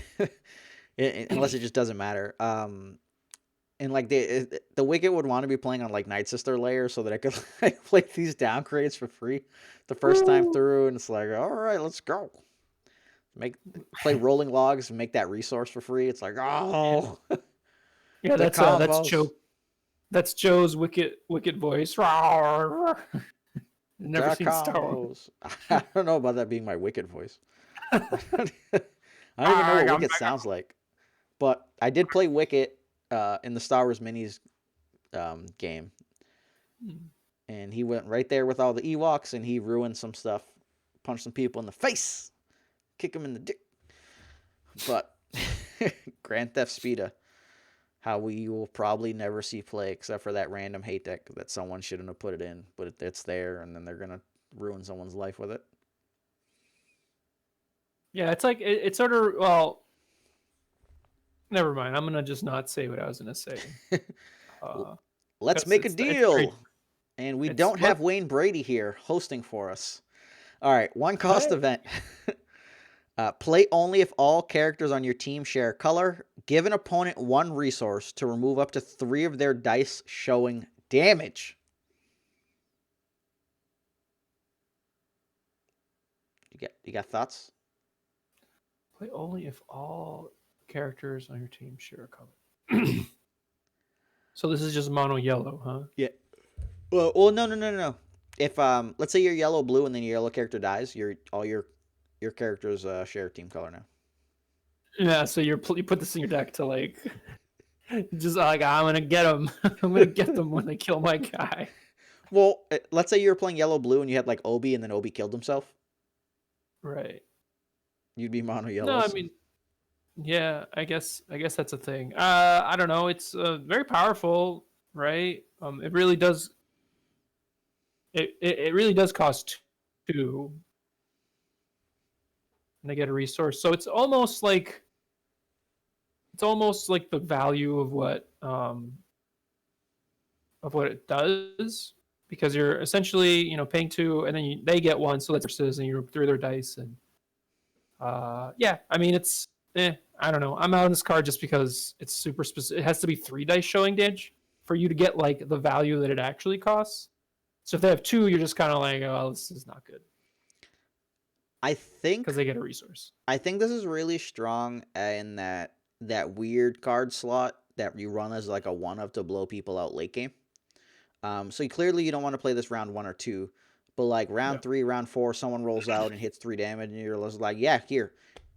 unless it just doesn't matter. And like the Wicked would want to be playing on like Night Sister layer so that I could like play these downgrades for free the first time Woo! through, and it's like, all right, let's go. Make play rolling logs and make that resource for free. It's like, Yeah, oh, yeah. the That's combos, Joe. That's Joe's wicked voice. Never the seen Star Wars. combos. I don't know about that being my Wicked voice. I don't even know what Wicked sounds like, but I did play Wicked in the Star Wars minis game, and he went right there with all the Ewoks, and he ruined some stuff, punched some people in the face, kick him in the dick. But Grand Theft Speeda, how we will probably never see play except for that random hate deck that someone shouldn't have put it in, but it's there, and then they're gonna ruin someone's life with it. Yeah, it's like it's sort of well. Never mind. I'm gonna just not say what I was gonna say. Let's Because make a it's very deal. And we it's don't what have Wayne Brady here hosting for us. All right, one cost what event. Play only if all characters on your team share a color. Give an opponent 1 resource to remove up to 3 of their dice showing damage. You got thoughts? play only if all characters on your team share a color. So this is just mono yellow, huh? Yeah. Well, no. If let's say you're yellow blue and then your yellow character dies, all your characters share a team color now. Yeah. So you put this in your deck to like just like I'm gonna get them. I'm gonna get them when they kill my guy. Well, let's say you were playing yellow blue and you had like Obi and then Obi killed himself. Right. You'd be mono No, yellow. I So. mean, yeah. I guess that's a thing. I don't know. It's very powerful, right? It really does. It really does cost 2, and they get a resource. So it's almost like the value of what it does because you're essentially paying 2 and then they get 1, so that's versus and you through their dice and yeah, I mean it's I don't know. I'm out on this card just because it's super specific. It has to be 3 dice showing damage for you to get like the value that it actually costs. So if they have 2, you're just kind of like, oh, this is not good I think because they get a resource. I think this is really strong in that weird card slot that you run as like a one of to blow people out late game. So clearly you don't want to play this round 1 or 2, but like Yeah. round 3, round 4, someone rolls out and hits 3 damage, and you're just like, yeah, here,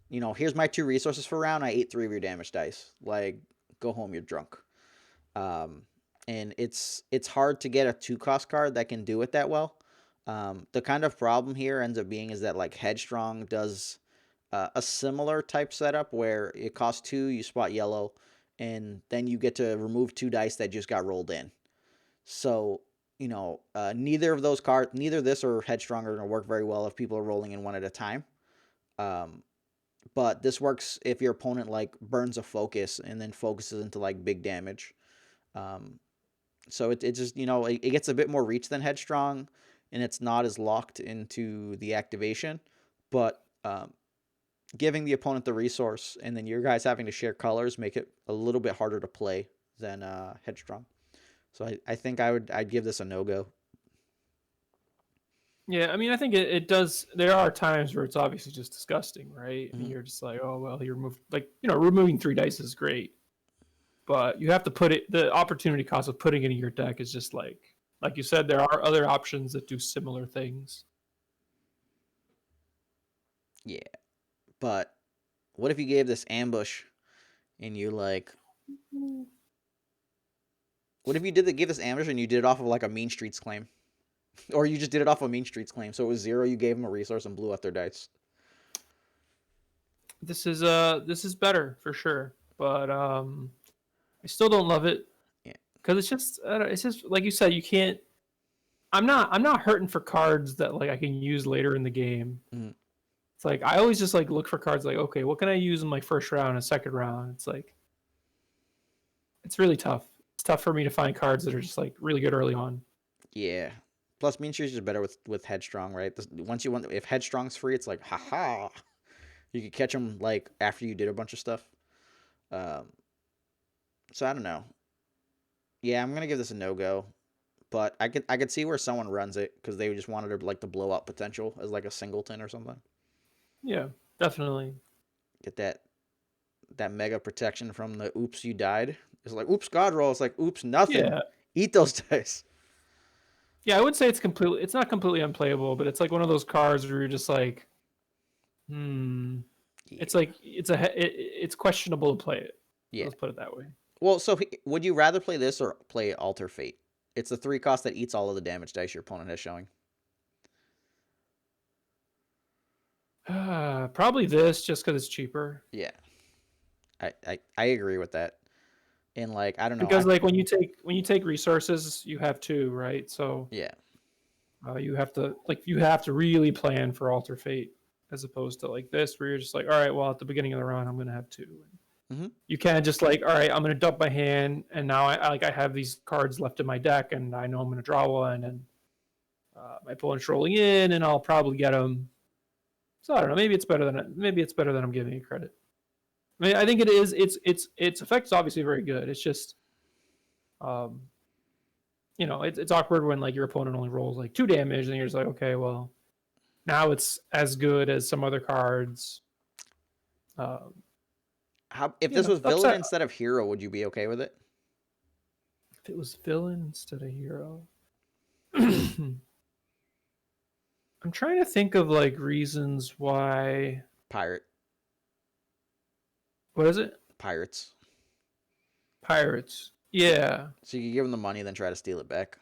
here's my 2 resources for round. I ate 3 of your damage dice. Like, go home, you're drunk. Um, and it's hard to get a 2 cost card that can do it that well. The kind of problem here ends up being is that like Headstrong does a similar type setup where it costs 2, you spot yellow, and then you get to remove 2 dice that just got rolled in. So, neither of those cards, neither this or Headstrong are going to work very well if people are rolling in one at a time. Um, but this works if your opponent like burns a focus and then focuses into like big damage. Um, so it just, it gets a bit more reach than Headstrong, and it's not as locked into the activation. But giving the opponent the resource and then your guys having to share colors make it a little bit harder to play than Headstrong. So I think I'd give this a no go. Yeah, I mean, I think it does. There are times where it's obviously just disgusting, right? And Mm-hmm. you're just like, oh well, you removed like removing 3 dice is great, but you have to put it. The opportunity cost of putting it in your deck is just like you said, there are other options that do similar things. Yeah, but what if you gave this ambush and you like? What if you give this ambush and you did it off of like a Mean Streets claim, or you just did it off of Mean Streets claim? So it was 0. You gave them a resource and blew up their dice. This is better for sure, but I still don't love it Yeah. because it's just like you said, you can't. I'm not hurting for cards that like I can use later in the game. Mm-hmm. It's like I always just like look for cards like, okay, what can I use in my first round and second round? It's like it's really tough. It's tough for me to find cards that are just like really good early on. Yeah. Plus, Mean Streets is better with Headstrong, right? Once you want, if Headstrong's free, it's like, haha. You could catch them like after you did a bunch of stuff. Um, so I don't know. Yeah, I'm gonna give this a no go, but I could see where someone runs it because they just wanted to like the blow up potential as like a singleton or something. Yeah, definitely. Get that mega protection from the oops you died. It's like oops god roll. It's like oops nothing. Yeah, Eat those dice. yeah. I would say it's not completely unplayable, but it's like one of those cards where you're just like, hmm. Yeah. It's like it's questionable to play it. Yeah. Let's put it that way. Well, so would you rather play this or play Alter Fate? It's the 3 cost that eats all of the damage dice your opponent has showing. Probably this just because it's cheaper. Yeah, I agree with that. And like I don't know, Because like when you take resources, you have two, right? So yeah, you have to really plan for alter fate as opposed to like this where you're just like, all right, well at the beginning of the round I'm gonna have two. mm-hmm. You can't just like, all right, I'm gonna dump my hand and now I have these cards left in my deck and I know I'm gonna draw one and my opponent's rolling in and I'll probably get them. So I don't know. Maybe it's better than I'm giving it credit. I mean, I think it is. Its effect is obviously very good. It's just, um, it's awkward when like your opponent only rolls like 2 damage, and you're just like, okay, well, now it's as good as some other cards. Um, How if this was villain upset. instead of hero, would you be okay with it? If it was villain instead of hero, I'm trying to think of like reasons why. Pirate, What is it? pirates. Pirates. So, Yeah, so you give them the money, then try to steal it back.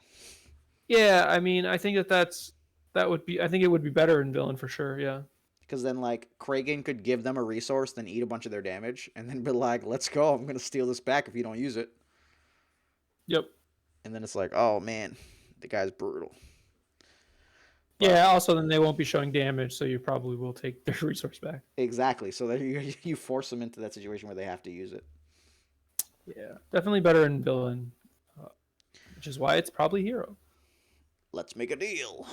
yeah. I mean, I think that would be. I think it would be better in villain for sure. Yeah. Because then like Kragan could give them a resource, then eat a bunch of their damage, and then be like, "Let's go! I'm gonna steal this back if you don't use it." Yep. And then it's like, "Oh man, the guy's brutal." But Yeah. Also, then they won't be showing damage, so you probably will take their resource back. exactly, so then you force them into that situation where they have to use it. Yeah, definitely better in villain, uh, which is why it's probably hero. Let's make a deal.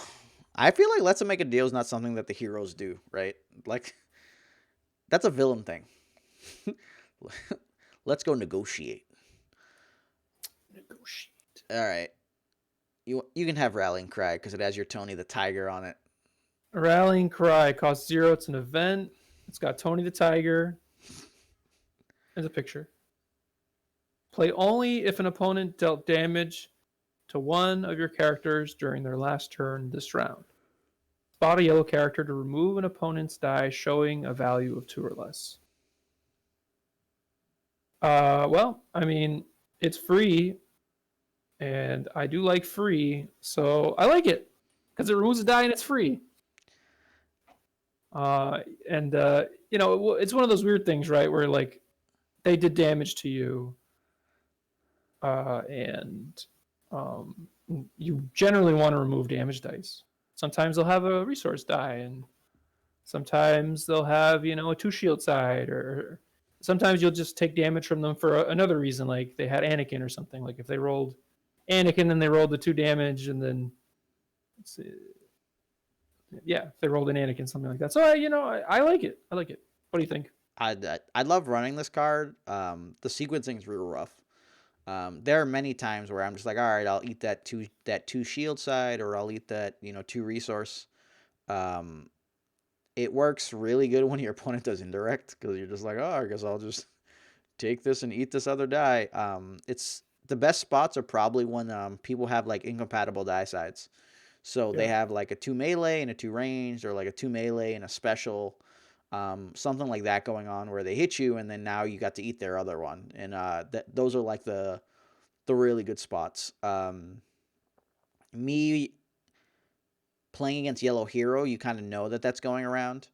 I feel like let's make a deal is not something that the heroes do, right? Like that's a villain thing. Let's go negotiate. Negotiate. All right, you can have rallying cry because it has your Tony the Tiger on it. Rallying cry costs 0. It's an event. It's got Tony the Tiger. There's a picture. Play only if an opponent dealt damage to one of your characters during their last turn this round. Spot a yellow character to remove an opponent's die showing a value of 2 or less. Well, I mean, it's free, and I do like free, so I like it because it removes a die and it's free. Uh, and you know, it's one of those weird things, right? Where like they did damage to you, and um, you generally want to remove damage dice. Sometimes they'll have a resource die, and sometimes they'll have a 2 shield side, or sometimes you'll just take damage from them for another reason, like they had Anakin or something. Like if they rolled Anakin and they rolled the 2 damage, and then yeah, if they rolled an Anakin, something like that. So I like it. I like it. What do you think? I love running this card. The sequencing is real rough. There are many times where I'm just like, all right, I'll eat that two shield side, or I'll eat that 2 resource. Um, it works really good when your opponent does indirect, because you're just like, oh, I guess I'll just take this and eat this other die. It's the best spots are probably when people have like incompatible die sides. So they Yeah. have like a 2 melee and a 2 ranged, or like a 2 melee and a special, something like that going on where they hit you, and then now you got to eat their other one, and those are like the really good spots. Me playing against Yellow Hero, you kind of know that that's going around.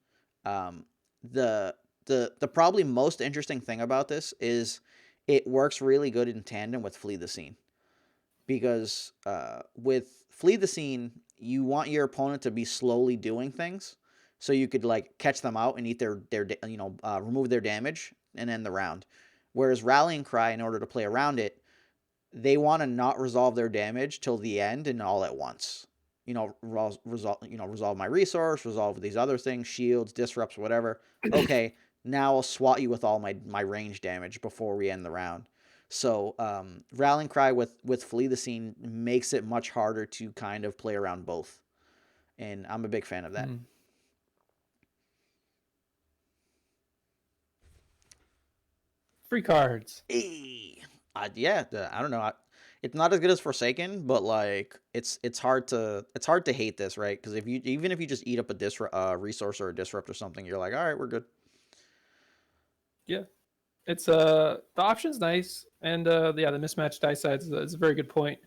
Um, the the probably most interesting thing about this is it works really good in tandem with Flee the Scene, because with Flee the Scene, you want your opponent to be slowly doing things, so you could like catch them out and eat their remove their damage and end the round. Whereas Rallying Cry, in order to play around it, they want to not resolve their damage till the end and all at once. Resolve my resource, resolve these other things, shields, disrupts, whatever. Okay, now I'll swat you with all my range damage before we end the round. So Rallying Cry with Flee the Scene makes it much harder to kind of play around both, and I'm a big fan of that. Mm. Free cards. Hey, yeah, I don't know. It's not as good as Forsaken, but like it's hard to hate this, right? Because if you just eat up a resource or a disrupt or something, you're like, all right, we're good. Yeah. It's the option's nice, and yeah, the mismatched die sides is a very good point.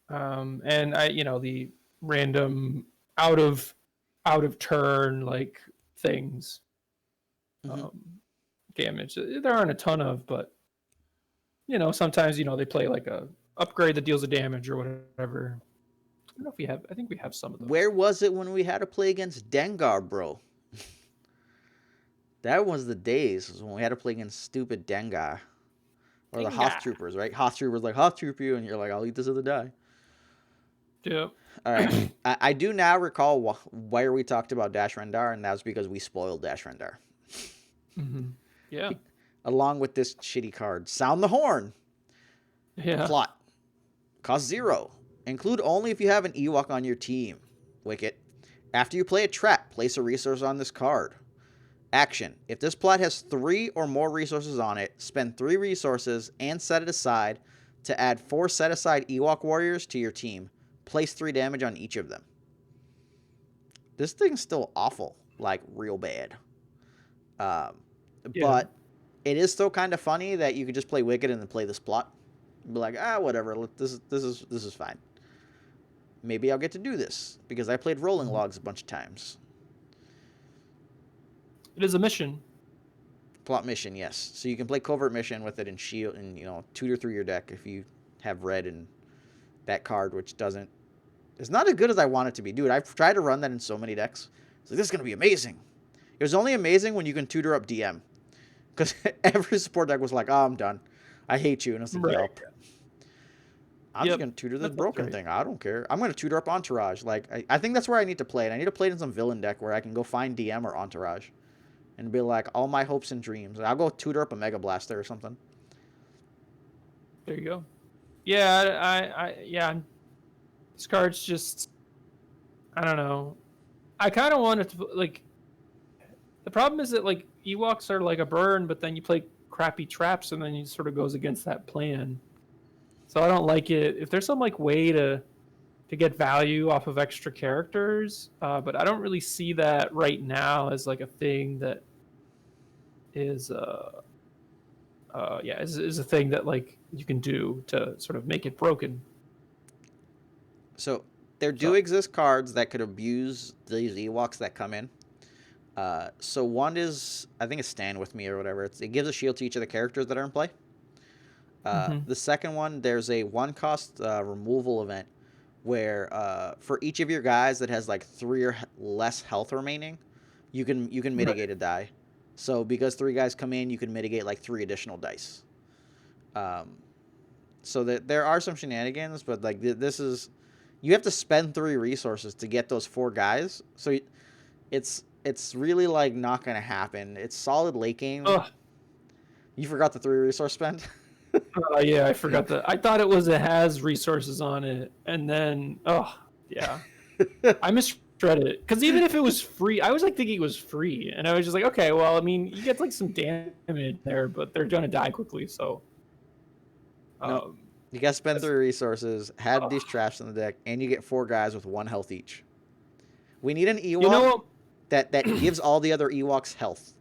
And the random out of out of turn like things, Hmm. um, damage. There aren't a ton of, but sometimes they play like a upgrade that deals a damage or whatever. I don't know if we have. I think we have some of those. Where was it when we had to play against Dengar, bro? That was the days when we had to play against stupid Dengar or the Hoth Dinga. troopers, right? Hoth troopers like Hoth troop you, and you're like, I'll eat this other die. Yeah. All right. I do now recall where we talked about Dash Rendar, and that was because we spoiled Dash Rendar. Mm-hmm. Yeah. Along with this shitty card. Sound the Horn. Yeah. Plot. Cost 0. Include only if you have an Ewok on your team. Wicket. After you play a trap, place a resource on this card. Action. If this plot has 3 or more resources on it, spend 3 resources and set it aside to add 4 set aside Ewok warriors to your team. Place 3 damage on each of them. This thing's still awful. Like, real bad. Um, Yeah. but it is still kind of funny that you could just play Wicked and then play this plot. Be like, whatever. This is fine. Maybe I'll get to do this because I played Rolling Mm-hmm. Logs a bunch of times. It is a mission. Plot mission, yes. So you can play covert mission with it and shield and tutor through your deck if you have red and that card, which doesn't. It's not as good as I want it to be, dude. I've tried to run that in so many decks. It's like, this is gonna be amazing. It was only amazing when you can tutor up DM, because every support deck was like, "Oh, I'm done. I hate you," and it's like, Right. "Yup." I'm just Yep. gonna tutor this That sounds broken right. thing. I don't care. I'm gonna tutor up Entourage. Like I think that's where I need to play it. I need to play it in some villain deck where I can go find DM or Entourage, and be like, all my hopes and dreams. I'll go tutor up a Mega Blaster or something. There you go. Yeah. Yeah. This card's just. I don't know. I kind of wanted to like. The problem is that like Ewoks are like a burn, but then you play crappy traps, and then it sort of goes against that plan. So I don't like it. If there's some like way to get value off of extra characters, but I don't really see that right now as like a thing that is is a thing that like you can do to sort of make it broken. So there do So exist cards that could abuse these Ewoks that come in. So one is, I think it's Stand With Me or whatever. It gives a shield to each of the characters that are in play. mm-hmm. The second one, there's a one cost removal event where for each of your guys that has like 3 or less health remaining, you can Right. mitigate a die. So because 3 guys come in, you can mitigate like 3 additional dice. Um, so that there are some shenanigans, but like this is, you have to spend 3 resources to get those 4 guys. So it's really like not gonna happen. It's solid late game. Oh, You forgot the 3 resource spend. yeah, I forgot that. I thought it has resources on it, and then yeah, I misread it because even if it was free, I was like thinking it was free, and I was just like, okay, well, I mean, you get like some damage there, but they're gonna die quickly, so No, um, you gotta spend 3 that's, resources, have uh, these traps in the deck, and you get 4 guys with 1 health each. We need an you Ewok know, that gives all the other Ewoks health.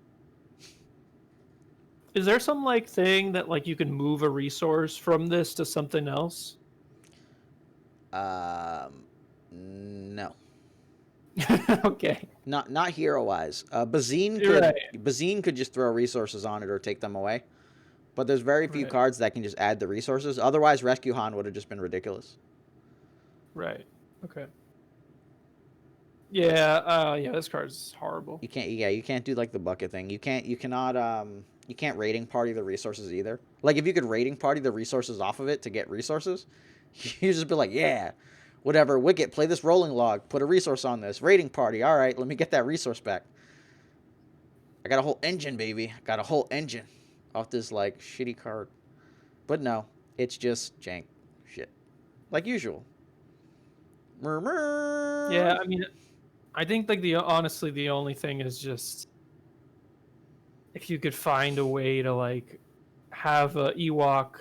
is there some like thing that like you can move a resource from this to something else? No. Okay, Not hero wise. you're right. Bazine could just throw resources on it or take them away. But there's very few Right, cards that can just add the resources. Otherwise, Rescue Han would have just been ridiculous. right, okay. Yeah, this card is horrible. You can't do like the bucket thing. You can't rating party the resources either. Like if you could rating party the resources off of it to get resources, you just be like, yeah, whatever. Wicket, play this rolling log. Put a resource on this rating party. All right, let me get that resource back. I got a whole engine, baby. I got a whole engine off this like shitty card. But no, it's just jank shit like usual. Yeah, Murmur. I mean, I think like the honestly the only thing is just if you could find a way to like have a Ewok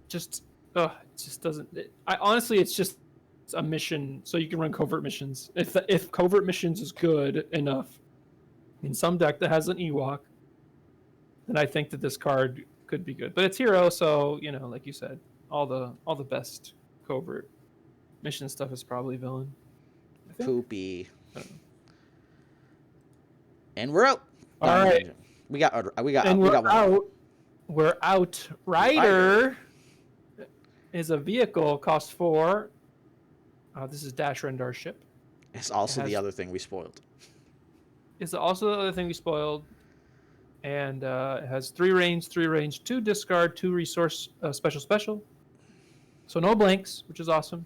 just it just doesn't I honestly it's just a mission so you can run covert missions. If covert missions is good enough in some deck that has an Ewok, then I think that this card could be good. But it's hero, so you know, like you said, all the best covert mission stuff is probably villain. I think. Poopy. I don't know. And we're out. All Down the right, dungeon. We we're got one more. out. We're out. Rider. Rider is a vehicle, costs 4. This is Dash Rendar's ship. It's It also the has other thing we spoiled. is also the other thing we spoiled, and it has 3 range, 2 discard, 2 resource, special. So no blanks, which is awesome.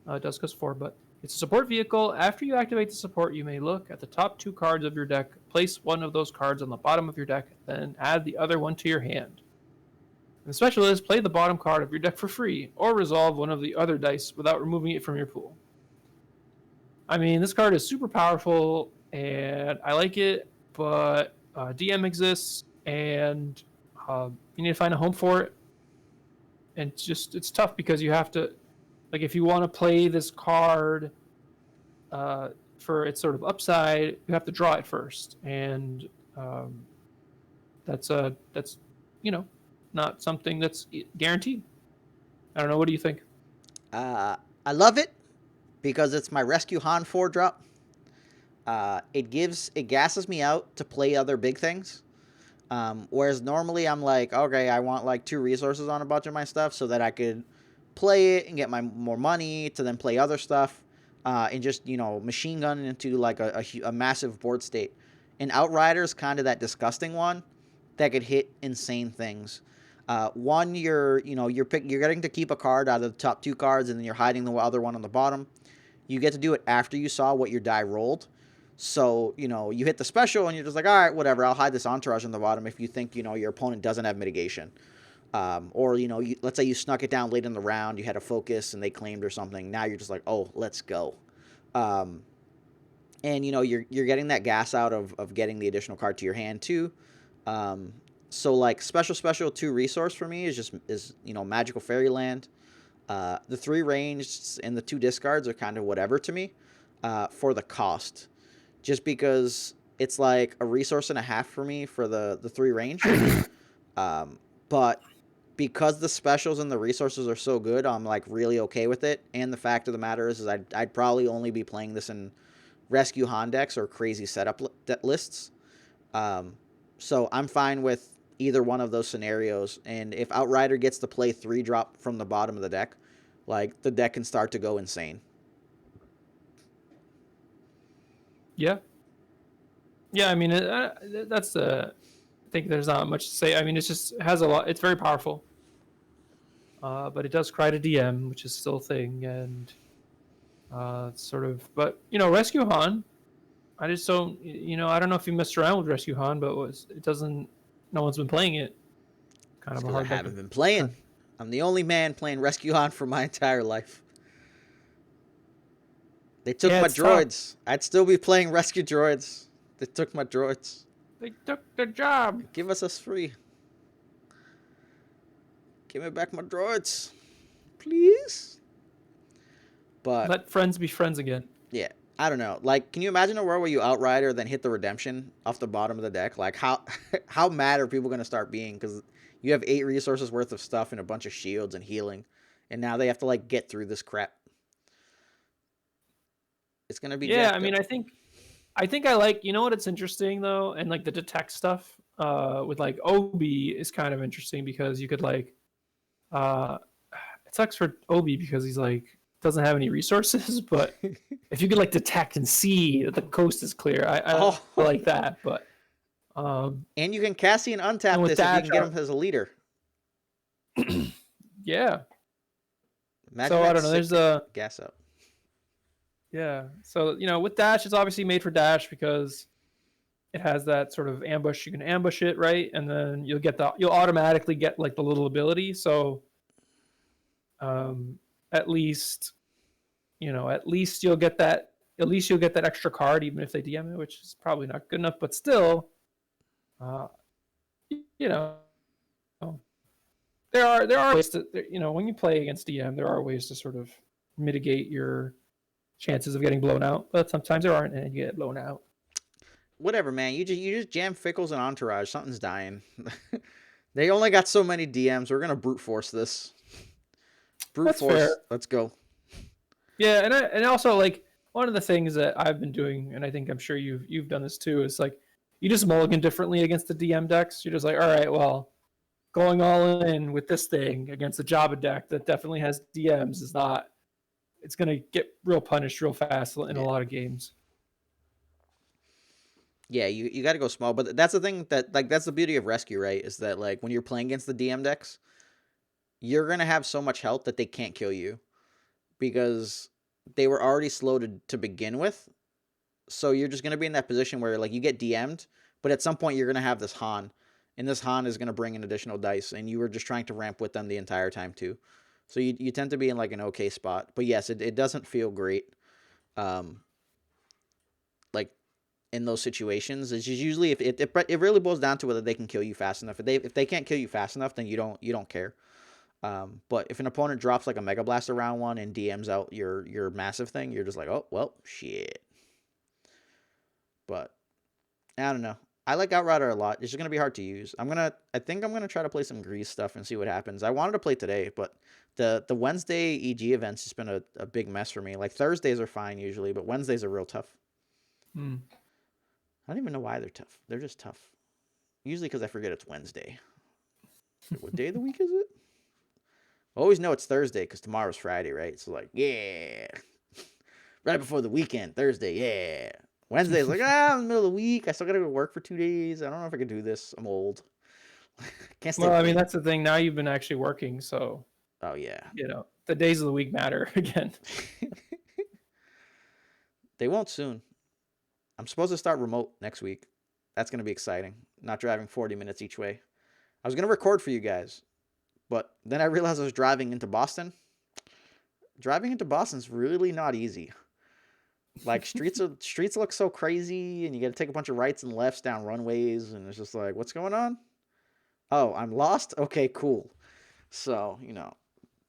It does cost 4, but it's a support vehicle. After you activate the support, you may look at the top 2 cards of your deck, place one of those cards on the bottom of your deck, then add the other one to your hand. And the special is play the bottom card of your deck for free, or resolve one of the other dice without removing it from your pool. I mean, this card is super powerful, and I like it, but DM exists, and you need to find a home for it. And it's tough because you have to, like, if you want to play this card for its sort of upside, you have to draw it first, and um, that's you know not something that's guaranteed. I don't know. What do you think? Uh, I love it because it's my Rescue Han 4 drop. It gasses me out to play other big things. Whereas normally I'm like, okay, I want like 2 resources on a bunch of my stuff so that I could play it and get my more money to then play other stuff, and just machine gun into like a massive board state. And Outrider's kind of that disgusting one that could hit insane things. One, you're getting to keep a card out of the top 2 cards, and then you're hiding the other one on the bottom. You get to do it after you saw what your die rolled. So, you hit the special and you're just like, all right, whatever, I'll hide this entourage on the bottom if you think, your opponent doesn't have mitigation. Or, let's say you snuck it down late in the round, you had a focus and they claimed or something. Now you're just like, oh, let's go. And, you're getting that gas out of getting the additional card to your hand too. So like special 2 resource for me is magical fairyland. The 3 ranged and the 2 discards are kind of whatever to me for the cost, just because it's like a resource and a half for me for the 3 ranged. But because the specials and the resources are so good, I'm like really okay with it. And the fact of the matter is I'd probably only be playing this in rescue Han decks or crazy setup lists. Um, so I'm fine with either one of those scenarios. And if Outrider gets to play 3 drop from the bottom of the deck, like the deck can start to go insane. Yeah, yeah. I mean, that's I think there's not much to say. I mean, it has a lot. It's very powerful, but it does cry to DM, which is still a thing, and sort of. But Rescue Han. I just don't. I don't know if you messed around with Rescue Han, but it doesn't. No one's been playing it. Kind It's of a because I hard deck haven't to been try. playing. I'm the only man playing Rescue Han for my entire life. They took Yeah, my it's tough. droids. I'd still be playing Rescue Droids. They took my droids. They took the job. Give us free. Give me back my droids. Please? But Let friends be friends again. yeah, I don't know. Like, can you imagine a world where you outrider then hit the redemption off the bottom of the deck? Like, how how mad are people gonna start being because you have 8 resources worth of stuff and a bunch of shields and healing, and now they have to like get through this crap. It's gonna be Yeah, I jacked mean, up. I think I like. You know what? It's interesting though, and like the detect stuff with like Obi is kind of interesting because you could like uh it sucks for Obi because he's like doesn't have any resources, but if you could like detect and see that the coast is clear, I Oh, like that. But um and you can Cassian and untap with this if you Dash, can get him as a leader. yeah. Imagine So I that don't know. There's sick a gas up. yeah. So with Dash, it's obviously made for Dash because it has that sort of ambush. You can ambush it, right? And then you'll automatically get like the little ability. So um, at least you'll get that. At least you'll get that extra card, even if they DM it, which is probably not good enough. But still, uh, you know, there are ways to when you play against DM, there are ways to sort of mitigate your chances of getting blown out. But sometimes there aren't, and you get blown out. Whatever, man. You just jam Fickles and Entourage. Something's dying. They only got so many DMs. We're gonna brute force this. Brute That's fair. force. Let's go. Yeah, and also like one of the things that I've been doing, and I think I'm sure you've done this too, is like you just mulligan differently against the DM decks. You're just like, all right, well, going all in with this thing against a Jabba deck that definitely has DMs is not. It's gonna get real punished real fast in a Yeah. lot of games. Yeah, you got to go small, but that's the thing that like that's the beauty of rescue, right? Is that like when you're playing against the DM decks, you're gonna have so much health that they can't kill you because they were already slow to begin with. So you're just gonna be in that position where like you get DM'd, but at some point you're gonna have this Han, and this Han is gonna bring in additional dice, and you were just trying to ramp with them the entire time too. So you tend to be in like an okay spot, but yes, it doesn't feel great. Um, like in those situations, it's just usually if it really boils down to whether they can kill you fast enough. If they can't kill you fast enough, then you don't care. But if an opponent drops like a Mega Blaster round one and DMs out your massive thing, you're just like, oh well, shit. But I don't know. I like Outrider a lot. It's just gonna be hard to use. I think I'm gonna try to play some Grease stuff and see what happens. I wanted to play today, but the Wednesday EG events has been a big mess for me. Like Thursdays are fine usually, but Wednesdays are real tough. Hmm. I don't even know why they're tough. They're just tough. Usually because I forget it's Wednesday. Like, what day of the week is it? I always know it's Thursday because tomorrow's Friday, right? So like, yeah, right before the weekend, Thursday, yeah. Wednesday's like, in the middle of the week. I still gotta go to work for 2 days. I don't know if I can do this. I'm old. Can't stay Well, up I mean late. that's the thing. Now you've been actually working, so Oh yeah. the days of the week matter again. They won't soon. I'm supposed to start remote next week. That's gonna be exciting. Not driving 40 minutes each way. I was gonna record for you guys, but then I realized I was driving into Boston. Driving into Boston's really not easy. Like streets look so crazy, and you got to take a bunch of rights and lefts down runways, and it's just like, what's going on? Oh, I'm lost. Okay, cool. So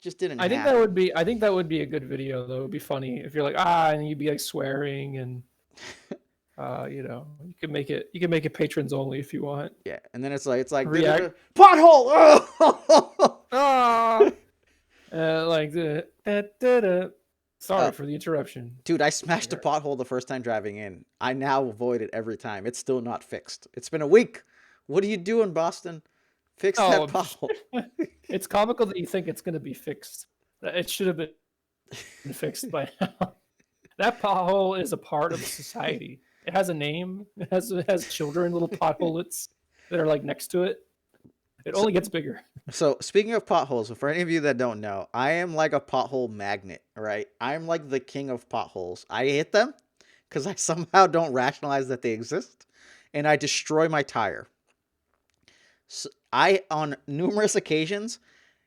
just didn't happen. I think that would be a good video though. It would be funny if you're like and you'd be like swearing and you can make it patrons only if you want. Yeah, and then it's like React pothole. Oh! ah like the da, da, da. uh, Sorry for the interruption. dude, I smashed a Here. pothole the first time driving in. I now avoid it every time. It's still not fixed. It's been a week. What are you doing, Boston? Fix that Oh, pothole. it's comical that you think it's going to be fixed. It should have been fixed by now. That pothole is a part of society. It has a name. It has children, little potholets that are like next to it. It So, only gets bigger. so speaking of potholes, for any of you that don't know, I am like a pothole magnet. Right? I'm like the king of potholes. I hit them because I somehow don't rationalize that they exist, and I destroy my tire. So I, on numerous occasions,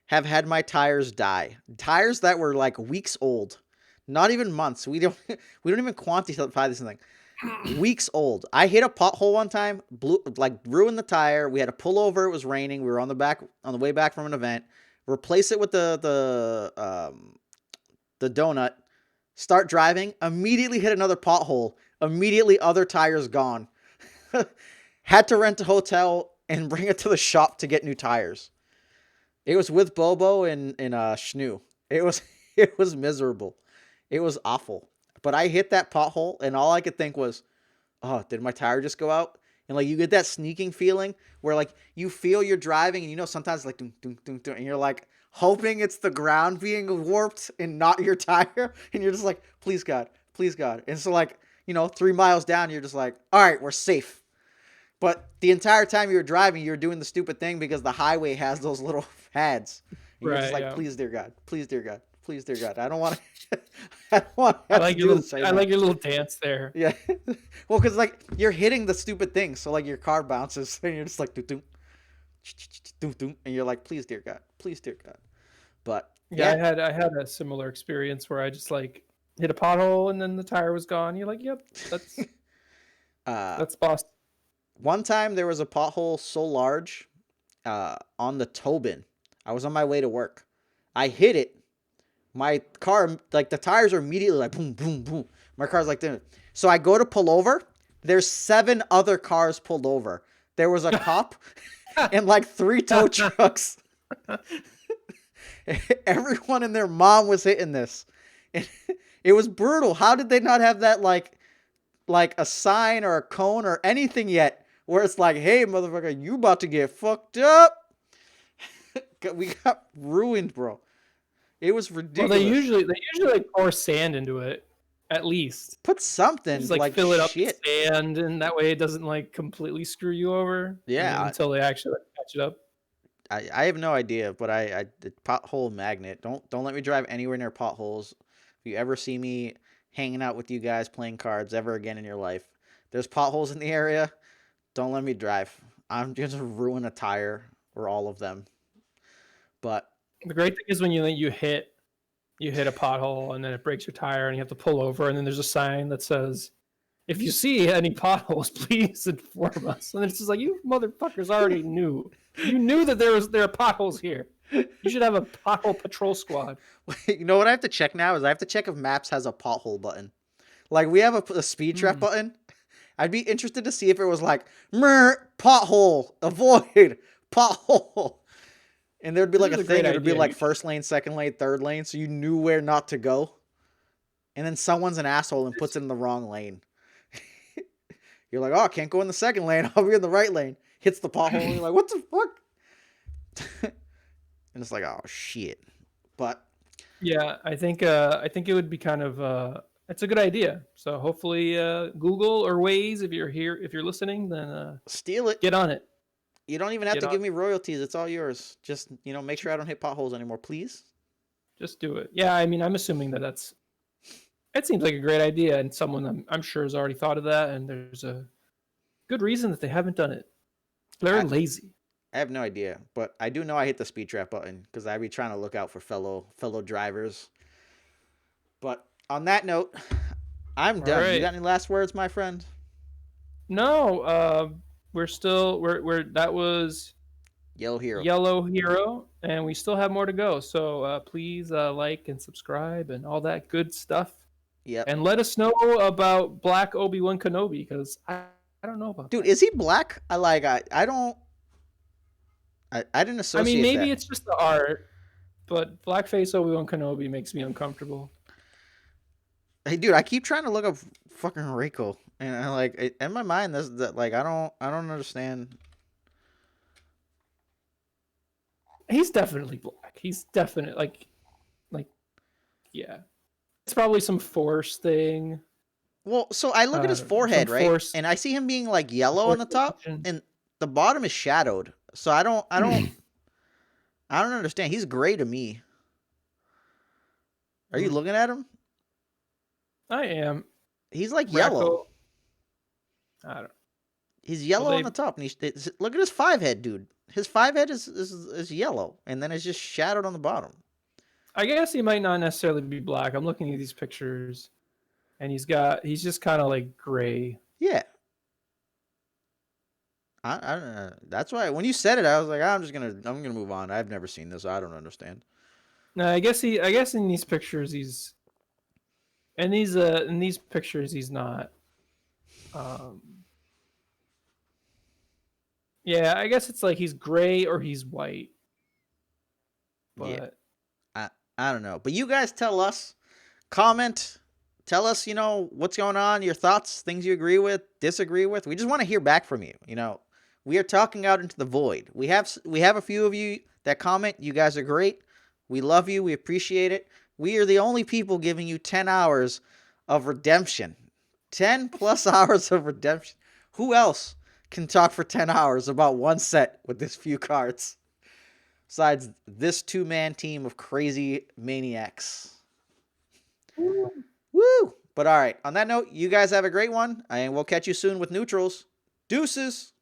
have had my tires die. Tires that were like weeks old, not even months. We don't even quantify this thing. Weeks old. I hit a pothole one time, ruined the tire. We had to pull over. It was raining. We were on the way back from an event. Replace it with the donut. Start driving. Immediately hit another pothole. Immediately other tires gone. Had to rent a hotel and bring it to the shop to get new tires. It was with Bobo and Schnoo. It was it was miserable. It was awful. But I hit that pothole and all I could think was, "Oh, did my tire just go out?" And like you get that sneaking feeling where like you feel you're driving and sometimes like dun, dun, dun, dun, and you're like hoping it's the ground being warped and not your tire and you're just like, "Please God, please God." And so like, 3 miles down you're just like, "All right, we're safe." But the entire time you were driving, you were doing the stupid thing because the highway has those little pads. And you're just Right. like, Yeah. please, dear God, please, dear God, please, dear God. I don't want to. I don't want to have to do this right I now. like your little dance there. Yeah. Well, because like you're hitting the stupid thing, so like your car bounces, and you're just like, doo doo doo, and you're like, please, dear God, please, dear God. But Yeah, yeah, I had a similar experience where I just like hit a pothole and then the tire was gone. You're like, "Yep, uh, that's boss." one time there was a pothole so large, on the Tobin. I was on my way to work. I hit it. My car, like the tires are immediately like boom, boom, boom. My car's like this. So I go to pull over. There's 7 other cars pulled over. There was a cop and like 3 tow trucks. Everyone and their mom was hitting this. And it was brutal. How did they not have that like a sign or a cone or anything yet where it's like, hey motherfucker, you about to get fucked up? We got ruined, bro. It was Well, ridiculous. they usually like pour sand into it at least. Put Just something like like fill it up with shit. sand, and that way it doesn't like completely screw you over. And then Yeah, until they actually like, patch it up. I have no idea, but I the pothole magnet. Don't let me drive anywhere near potholes. If you ever see me hanging out with you guys playing cards ever again in your life, there's potholes in the area. Don't let me drive. I'm just gonna ruin a tire or all of them. But The great thing is when you hit a pothole and then it breaks your tire and you have to pull over and then there's a sign that says, "If you see any potholes, please inform us." And it's just like, you motherfuckers already knew. You knew that there are potholes here. You should have a pothole patrol squad. you know what I have to check now is I have to check if Maps has a pothole button. Like we have a speed trap Hmm. button. I'd be interested to see if it was like pothole, avoid, pothole. And there'd be This like is a a great thing, it would be idea. like first lane, second lane, third lane, so you knew where not to go. And then someone's an asshole and puts it in the wrong lane. You're like, oh, I can't go in the second lane, I'll be in the right lane. Hits the pothole, and you're like, what the fuck? And it's like, oh shit. But Yeah, I think it would be kind of it's a good idea. So hopefully Google or Waze, if you're here, if you're listening, then steal it. get on it. You don't even have Get to on give me royalties. It's all yours. Just, make sure I don't hit potholes anymore, please. just do it. Yeah, I mean, I'm assuming that it seems like a great idea and someone I'm sure has already thought of that and there's a good reason that they haven't done it. They're I, lazy. I have no idea, but I do know I hit the speed trap button because I be trying to look out for fellow drivers. But on that note, I'm All done. You right. got any last words, my friend? No, we're still we're that was Yellow Hero. Yellow Hero, and we still have more to go. So please like and subscribe and all that good stuff. Yep. And let us know about Black Obi-Wan Kenobi because I don't know about Dude, that. is he black? I don't. I didn't I mean, associate maybe that. it's just the art, but blackface Obi-Wan Kenobi makes me uncomfortable. Hey, dude, I keep trying to look up fucking Reiko, and in my mind, that like I don't understand. He's definitely black. He's definitely like yeah. It's probably some force thing. Well, so I look at his Some forehead, right, force and I see him being like yellow on force the top, protection. and the bottom is shadowed. So I don't understand. He's gray to me. Are you looking at him? I am He's like yellow. Racco. I don't. He's Well, yellow on the they. top, and look at his five head, dude. His five head is yellow, and then it's just shadowed on the bottom. I guess he might not necessarily be black. I'm looking at these pictures, and he's just kind of like gray. Yeah, I don't know. That's why when you said it, I was like, I'm gonna move on. I've never seen this. I don't understand. No, I guess in these pictures in these pictures he's not. Um, yeah, I guess it's like he's gray or he's white, Yeah, but I I don't know. But you guys tell us. Comment. Tell us, what's going on, your thoughts, things you agree with, disagree with. We just want to hear back from you. We are talking out into the void. We have a few of you that comment. You guys are great. We love you. We appreciate it. We are the only people giving you 10 hours of redemption. 10 plus hours of redemption. Who else can talk for 10 hours about one set with this few cards besides this two-man team of crazy maniacs? Woo! But all right, on that note, you guys have a great one, and we'll catch you soon with neutrals. Deuces!